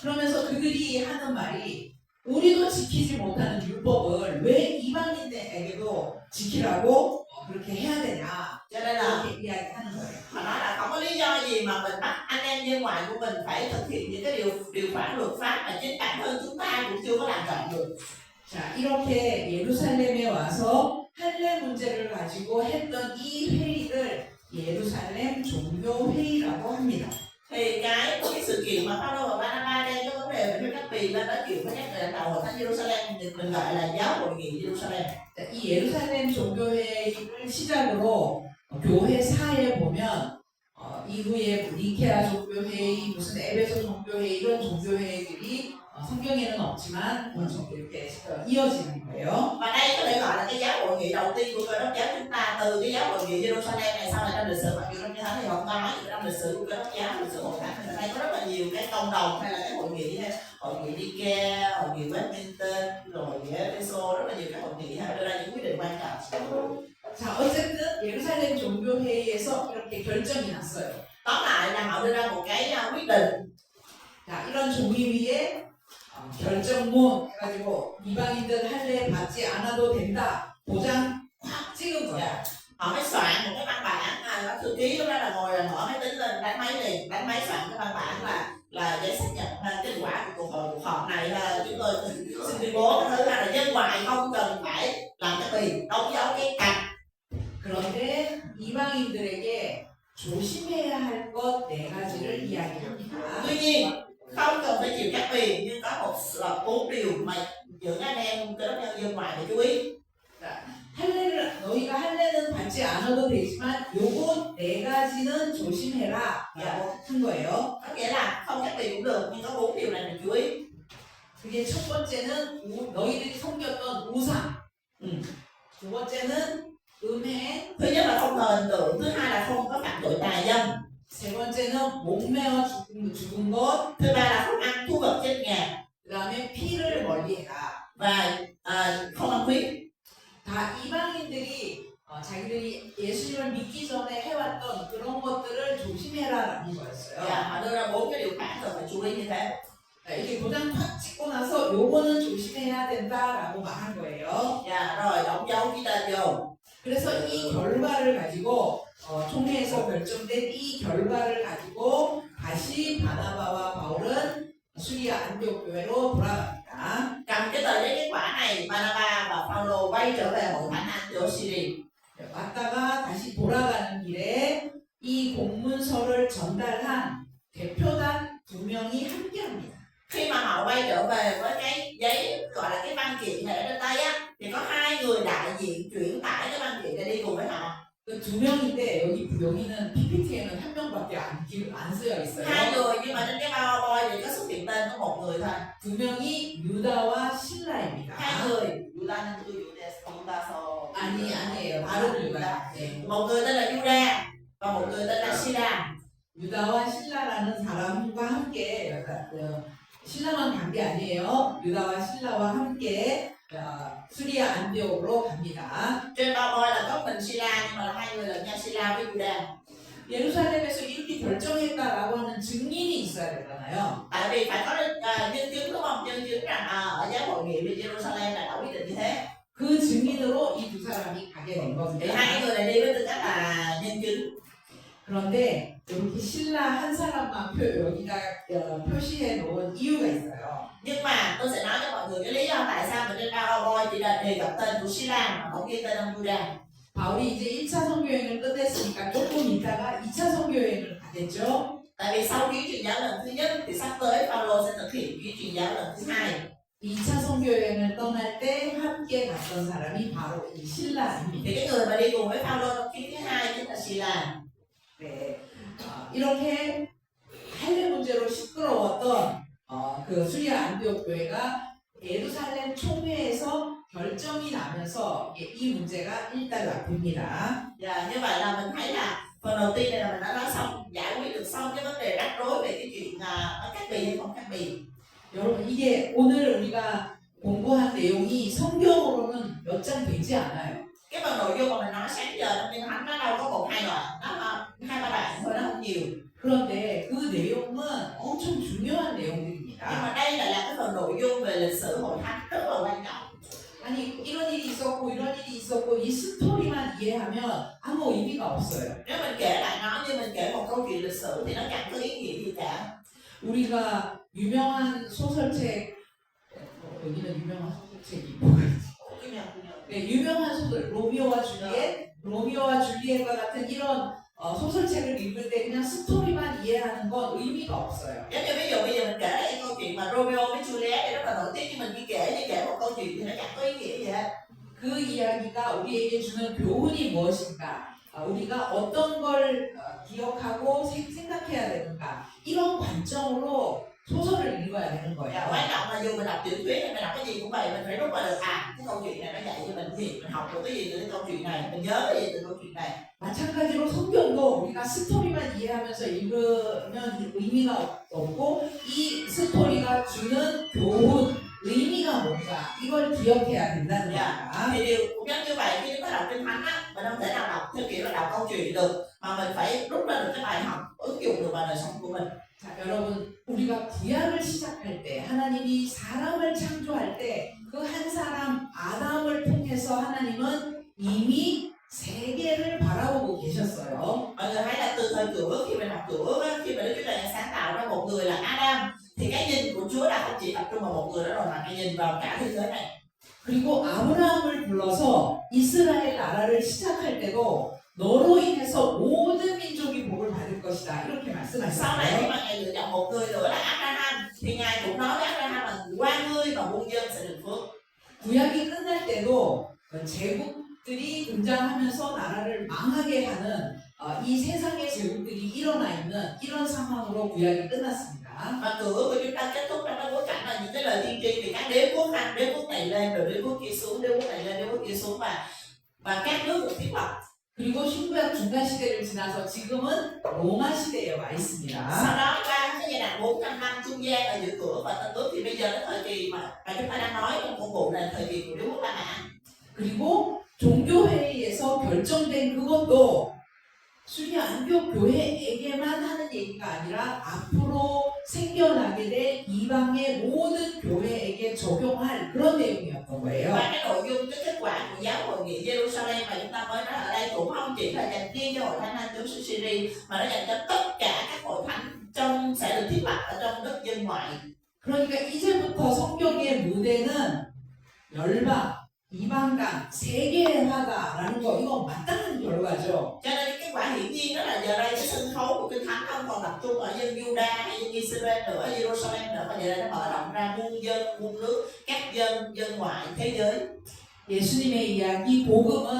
그러면서 그들이 하는 말이 우리도 지키지 못하는 율법을 왜 이방인에게도 지키라고 그렇게 해야 되냐 Cho nên là 이렇게 이야기하는 거예요. họ nói là không có lý do gì mà mình bắt anh em dân ngoại của mình phải thực hiện những cái điều khoản luật pháp mà chính bản thân chúng ta cũng chưa có làm trọn được. 자, 이렇게 예루살렘에 와서 할례 문제를 가지고 했던 이 회의를 예루살렘 종교 회의라고 합니다. Thì cái sự kiện mà Phaolô và Barnabas đem cái vấn đề về các vị lên nói chuyện với các người lãnh đạo hội thánh Jerusalem mình gọi là giáo hội nghị Jerusalem. 자, 이 예루살렘 종교회의를 시작으로 교회사에 보면 이후에 니케아 종교회의, 무슨 에베소 종교회의 이런 종교회의들이 성경에는 없지만 이렇게 이어지는 거예요. Và đây có thể gọi là cái giáo hội nghị đầu tiên của Cơ đốc giáo chúng ta từ cái giáo hội nghị Jerusalem này sau này trong lịch sử mặc dù trong như thế thì không có nói trong lịch sử của Cơ đốc giáo lịch sử hội thánh thì đây có rất là nhiều cái cộng đồng hay là cái hội nghị Nikea, hội nghị Westminster rồi Efeso rất là nhiều cái hội nghị hay đưa ra những quyết định quan trọng. 자, 어쨌든 예루살렘 종교회의에서 이렇게 결정이 났어요. Tóm lại là họ đưa ra một cái quyết định. 자, 이런 종이 위에 결정문 해가지고 이방인들 할례 받지 않아도 된다 도장 확 찍은 거야. Họ mới soạn một cái văn bản thư ký lúc đó là ngồi là mở máy tính lên đánh máy soạn cái văn bản là giấy xác nhận kết quả của cuộc họp này là chúng tôi xin tuyên bố cái thứ là dân ngoại không cần phải làm cái gì đóng dấu cái cạch. 그런데 이방인들에게 조심해야 할 것 네 가지를 이야기합니다. Tuy nhiên không cần phải chịu trách quyền nhưng có một 4 điều mà những anh em cơ đốc nhân dân ngoại phải chú ý. 너희가 할례는 받지 않아도 되지만 요거 네 가지는 조심해라라고 한 거예요. Có nghĩa là không trách quyền cũng được nhưng có 4 điều này mình chú ý. 그게 첫 번째는 너희들이 섬겼던 우상. 두 번째는 음행. Thứ nhất là không thờ hình tượng, thứ hai là không có phạm tội tà dâm. 세 번째는 목매어 죽은 것. Thứ ba là không ăn thú vật chết ngạt. 그다음에 피를 멀리해라. Và không ăn huyết. 다 이방인들이 자기들이 예수님을 믿기 전에 해왔던 그런 것들을 조심해라라는 거였어요. Và họ đưa ra 4 cái điều khoản cần phải chú ý như thế. 이렇게 도장 탁 찍고 나서 요거는 조심해야 된다라고 말한 거예요. Và rồi đóng dấu ký tên vô. 그래서 이 결과를 가지고 총회에서 결정된 이 결과를 가지고 다시 바나바와 바울은 수리아 안디옥 교회로 돌아갑니다. Cầm cái tờ giấy kết quả này, Barnabas và Phaolô quay trở về hội thánh Antioch Syria. 왔다가 다시 돌아가는 길에 이 공문서를 전달한 대표단 2명이 함께합니다. Khi mà họ quay trở về với cái giấy gọi là cái văn kiện này ở trên tay á, thì có 2 người đại diện chuyển tải cái văn kiện này đi cùng với họ. 그 2명인데 여기는 PPT에는 1명밖에 안 쓰여 있어요. 2 người nhưng mà trên cái PowerPoint thì có xuất hiện tên có 1 người thôi. 2명이 유다와 신라입니다. 2 người, Judas nên Judas 아니에요. 다른 유다. 네. một người tên là Judas và một người tên là Sila. 유다와 신라라는 사람과 함께 신라만 간 게 아니에요. 유다와 신라와 함께 수리아 안디옥으로 갑니다. Trên PowerPoint là có mình Sila nhưng mà là 2 người là nha Sila với Judas. 예루살렘에서 이렇게 결정했다라고 하는 증인이 있어야 되잖아요. Tại vì phải có nhân chứng đúng không? Nhân chứng rằng ở giáo hội nghị bên Jerusalem là đã quyết định như thế. 그 증인으로 이 두 사람이 가게 된 Thì 겁니다. 2 người này đi với tư cách là nhân chứng. 그런데 이렇게 신라 한 사람만 여기다 표시해 놓은 이유가 있어요. Nhưng mà tôi sẽ nói cho mọi người cái lý do tại sao mà trên PowerPoint chỉ là đề cập tên của Sila mà không ghi tên ông Judas. 바울이 이제 1차 선교여행을 끝냈으니까 조금 있다가 2차 선교여행을 가겠죠. Tại vì sau chuyến truyền giáo lần thứ nhất thì sắp tới Phaolô sẽ thực hiện chuyến truyền giáo lần thứ 2. 2차 선교여행을 떠날 때 함께 갔던 사람이 바로 이 신라입니다. Thì cái người mà đi cùng với Phaolô trong chuyến thứ 2 chính là Sila. 네, 이렇게 할례 문제로 시끄러웠던 그 수리아 안디옥 교회가 예루살렘 총회에서 결정이 나면서 이 문제가 일단락됩니다. Dạ, như vậy là mình thấy là phần đầu tiên này là mình đã nói xong, giải quyết được xong cái vấn đề rắc rối về cái chuyện nó cắt bì hay không cắt bì. 여러분 이게 오늘 우리가 공부한 내용이 성경으로는 몇 장 되지 않아요. Cái phần nội dung mà mình nói sáng giờ trong Kinh Thánh nó đâu có một hai đoạn, nó hai ba đoạn thôi, nó không nhiều. 그런데 그 내용은 엄청 중요한 Nhưng 내용들입니다. mà đây lại là cái phần nội dung về lịch sử hội thánh rất là quan trọng. 아니 이런 일이 있었고 이런 일이 있었고 이 스토리만 이해하면 아무 의미가 없어요. Nếu mình kể lại nó như mình kể một câu chuyện lịch sử thì nó chẳng có ý nghĩa gì cả. 우리가 유명한 소설책 여기는 유명한 소설책이 뭐가 있지? 네, 유명한 소설 로미오와 줄리엣과 같은 이런 소설책을 읽을 때 그냥 스토리만 이해하는 건 의미가 없어요. Giống như ví dụ bây giờ mình kể lại cái câu chuyện mà Romeo với Juliet thì rất là nổi tiếng, nhưng mình chỉ kể một câu chuyện thì nó chẳng có ý nghĩa gì hết. 그 이야기가 우리에게 주는 교훈이 무엇인가? 우리가 어떤 걸 기억하고 생각해야 되는가? 이런 관점으로 소설을 읽어야 되는 Và 거예요. quan trọng là dù mình đọc tiểu thuyết hay mình đọc cái gì cũng vậy, mình phải rút ra được cái câu chuyện này nó dạy cho mình gì, mình học được cái gì từ cái câu chuyện này, mình nhớ cái gì từ câu chuyện này. 마찬가지로 성경도 우리가 스토리만 이해하면서 읽으면 의미가 없고 이 스토리가 주는 교훈, 의미가 뭔가 이걸 기억해야 된다는 겁니다. Thì điều cũng giống như vậy, khi chúng ta đọc Kinh Thánh á, mình không thể nào đọc theo kiểu là đọc câu chuyện được, mà mình phải rút ra được cái bài học, ứng dụng được vào đời sống của mình. 자, 여러분, 우리가 구약을 시작할 때 하나님이 사람을 창조할 때 그 한 사람 아담을 통해서 하나님은 이미 세계를 바라보고 계셨어요. Mọi người thấy là từ thời Cựu, khi mình đọc Cựu á, khi mà Đức Chúa Trời sáng tạo ra một người là Adam, thì cái nhìn của Chúa là không chỉ tập trung vào một người đó rồi, mà cái nhìn vào cả thế giới này. 그리고 아브라함을 불러서 이스라엘 나라를 시작할 때도 너로 인해서 모든 민족이 복을 받을 것이다 이렇게 Sau này khi 말씀하셨어요. mà Ngài lựa chọn một người nữa là Abraham, thì Ngài cũng nói với Abraham là qua ngươi và muôn dân sẽ được phước. 구약이 끝날 때도 제국들이 등장하면서 나라를 망하게 하는 이 세상의 제국들이 일어나 있는 이런 상황으로 구약이 끝났습니다. Và Cựu của chúng ta kết thúc trong cái bối cảnh là những cái lời tiên tri về các đế quốc này lên, rồi đế quốc kia xuống, đế quốc này lên, đế quốc kia xuống, và các nước được thiết lập. 그리고 신구약 중간 시대를 지나서 지금은 로마 시대에 와 있습니다. Sau đó qua cái giai đoạn 400 năm trung gian ở giữa Cựu và Tân Ước, thì bây giờ cái thời kỳ mà chúng ta đang nói trong công vụ là thời kỳ của đế quốc La Mã. 그리고 종교회의에서 결정된 그것도 수리 안교 교회에게만 하는 얘기가 아니라 앞으로 생겨나게 될 이방의 모든 교회에게 적용할 그런 내용이었던 거예요. Và cái nội dung, cái kết quả của giáo hội nghị Jerusalem mà chúng ta mới nói ở đây cũng không chỉ là dành riêng cho hội thánh An Tứ xứ Syria, mà nó dành cho tất cả các hội thánh sẽ được thiết lập ở trong đất dân ngoại. 그러니까 이제부터 성경의 무대는 열방, 이방간, 세계화다라는 거 이거 마땅한 결과죠. Cho nên cái quả hiển nhiên đó là giờ đây cái sân khấu của Kinh Thánh không còn tập trung ở dân Juda hay dân Israel nữa, Jerusalem nữa, mà giờ đây nó mở rộng ra muôn dân, muôn nước, các dân ngoại thế giới. 예수님의 이야기 복음은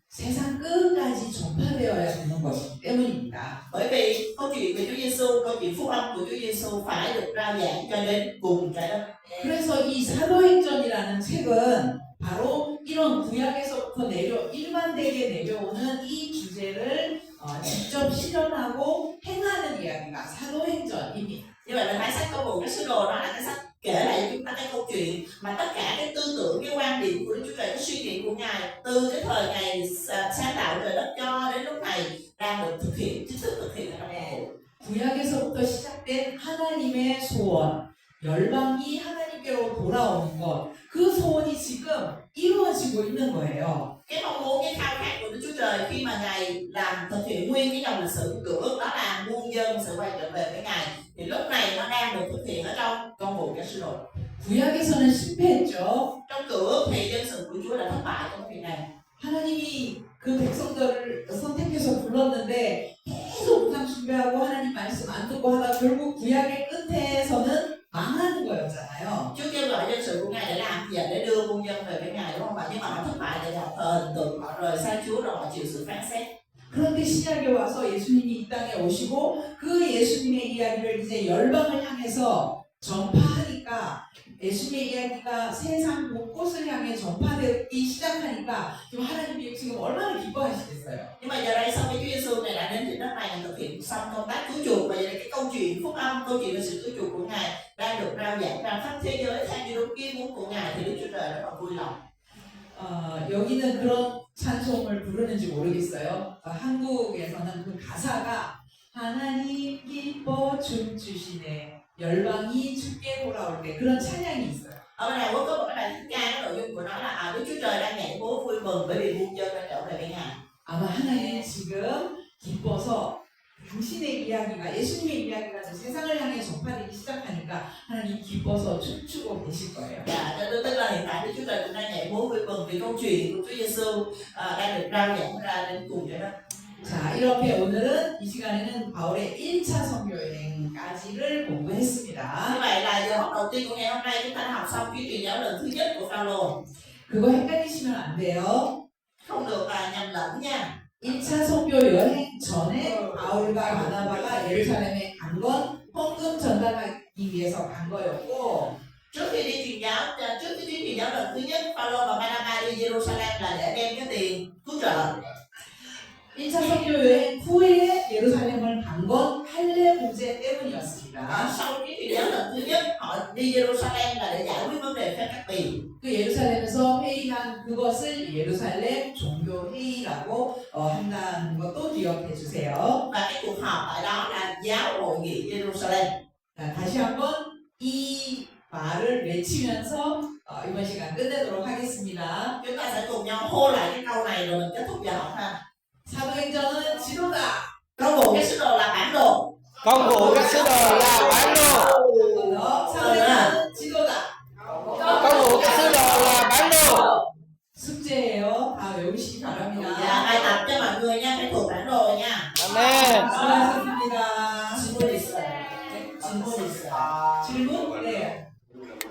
세상 끝까지 전파되어야 되는 것이기 때문입니다. Bởi vì câu chuyện về Chúa Giêsu, câu chuyện phúc âm của Chúa Giêsu phải được rao giảng cho đến cùng trái đất. 그래서 이 사도행전이라는 책은 바로 이런 구약에서부터 일관되게 내려오는 이 주제를 직접 실현하고 행하는 이야기가 사도행전입니다. Như vậy mình thấy sách Câu Vụ, cái sứ đồ đó là cái sách kể lại cho chúng ta cái câu chuyện mà tất cả cái tư tưởng, cái quan điểm của Đức Chúa Trời, cái suy nghĩ của Ngài từ cái thời Ngài sáng tạo trời đất cho đến lúc này đang được thực hiện, chính thức thực hiện ở trong Câu Vụ. 구약에서부터 시작된 하나님의 소원, 열방이 하나님께로 돌아오는 것, 그 소원이 지금 이루어지고 있는 거예요. Cái mong muốn, cái khao khát của Đức Chúa Trời khi mà Ngài làm thực hiện nguyên cái dòng lịch sử của Cựu Ước, đó là muôn dân sẽ quay trở về với Ngài, thì lúc này nó đang được thực hiện ở trong Công vụ các sứ đồ. 구약에서는 실패했죠. Trong Cựu Ước thì dân sự của Chúa đã thất bại trong việc này. 하나님이 그 백성들을 선택해서 불렀는데 계속 우상 숭배하고 하나님 말씀 안 듣고 하다 결국 구약의 끝에서는 망하는 거였잖아요. Chúa kêu gọi dân sự của Ngài để làm gì? Để đưa muôn dân về với Ngài, đúng không ạ? Nhưng mà họ thất bại, để họ thờ hình tượng, họ rời xa Chúa, rồi họ chịu sự phán xét. 그런데 신약에 와서 예수님이 이 땅에 오시고 그 예수님의 이야기를 이제 열방을 향해서 전파하니까 예수님의 이야기가 세상 곳곳을 향해 전파되기 시작하니까 지금 하나님이 지금 얼마나 gi뻐하시겠어요. Nhưng mà giờ đây sau khi Chúa Giêsu này đã đến trên đất này thực hiện xong công tác cứu chuộc, và giờ đây cái câu chuyện phúc âm, câu chuyện về sự cứu chuộc của Ngài đang được rao giảng ra khắp thế giới theo như đúng ý muốn của Ngài, thì Đức Chúa Trời rất là vui lòng. 여기는 그런 찬송을 부르는지 모르겠어요. 한국에서는 그 가사가 하나님 기뻐 춤추시네 열방이 주께 돌아올 때 그런 찬양이 있어요. Ở bên này có một cái bài thánh ca, cái nội dung của nó là Đức Chúa Trời đang nhảy múa vui mừng bởi vì muôn dân đang trở về với Ngài. 아마 하나님은 지금 기뻐서 당신의 이야기가 예수님의 이야기가 저 세상을 향해 전파되기 시작하니까 하나님 기뻐서 춤추고 계실 거예요. Dạ, tức là hiện tại Đức Chúa Trời cũng đang nhảy múa vui mừng vì câu chuyện của Chúa Giêsu đang được rao giảng ra đến cùng trái đất. 자, 이렇게 오늘은 이 시간에는 바울의 1차 선교 여행까지를 공부했습니다. Như vậy là giờ học đầu tiên của ngày hôm nay chúng ta đã học xong chuyến truyền giáo lần thứ nhất của Phaolô. 그거 헷갈리시면 안 돼요. Không được nhầm lẫn nha. 1차 선교 여행 전에 바울과 바나바가 예루살렘에 간 건 헌금 전달하기 위해서 간 거였고 Trước khi đi truyền giáo, trước khi đi truyền giáo lần thứ nhất, Phaolô và Barnabas đi Jerusalem là để đem cái tiền cứu trợ. 1차 선교 여행 후에 예루살렘을 간 건 할례 문제 때문이었습니다. Sau chuyến truyền giáo lần thứ nhất, họ đi Jerusalem là để giải quyết vấn đề phép cắt tiền. 그 예루살렘에서 회의한 그것을 예루살렘 종교 회의라고 한다는 것도 기억해 주세요. Và cái cuộc họp tại đó là giáo hội nghị Jerusalem. 자, 다시 한번 이 말을 외치면서 이번 시간 끝내도록 하겠습니다. Chúng ta sẽ cùng nhau hô lại cái câu này rồi mình kết thúc giờ học ha. 사도행전은 지도다. Công vụ cái sứ đồ là bản đồ. Công vụ các sứ đồ là bản đồ. 사도행전은 지도다. Công vụ các sứ đồ là bản đồ. 숙제예요. 다 외우시기 Dạ, 바랍니다. bài tập cho mọi người nha, phải thuộc bản đồ nha. 아멘. 수고하셨습니다. 질문 있어요. 질문 있어요. 질문? 네.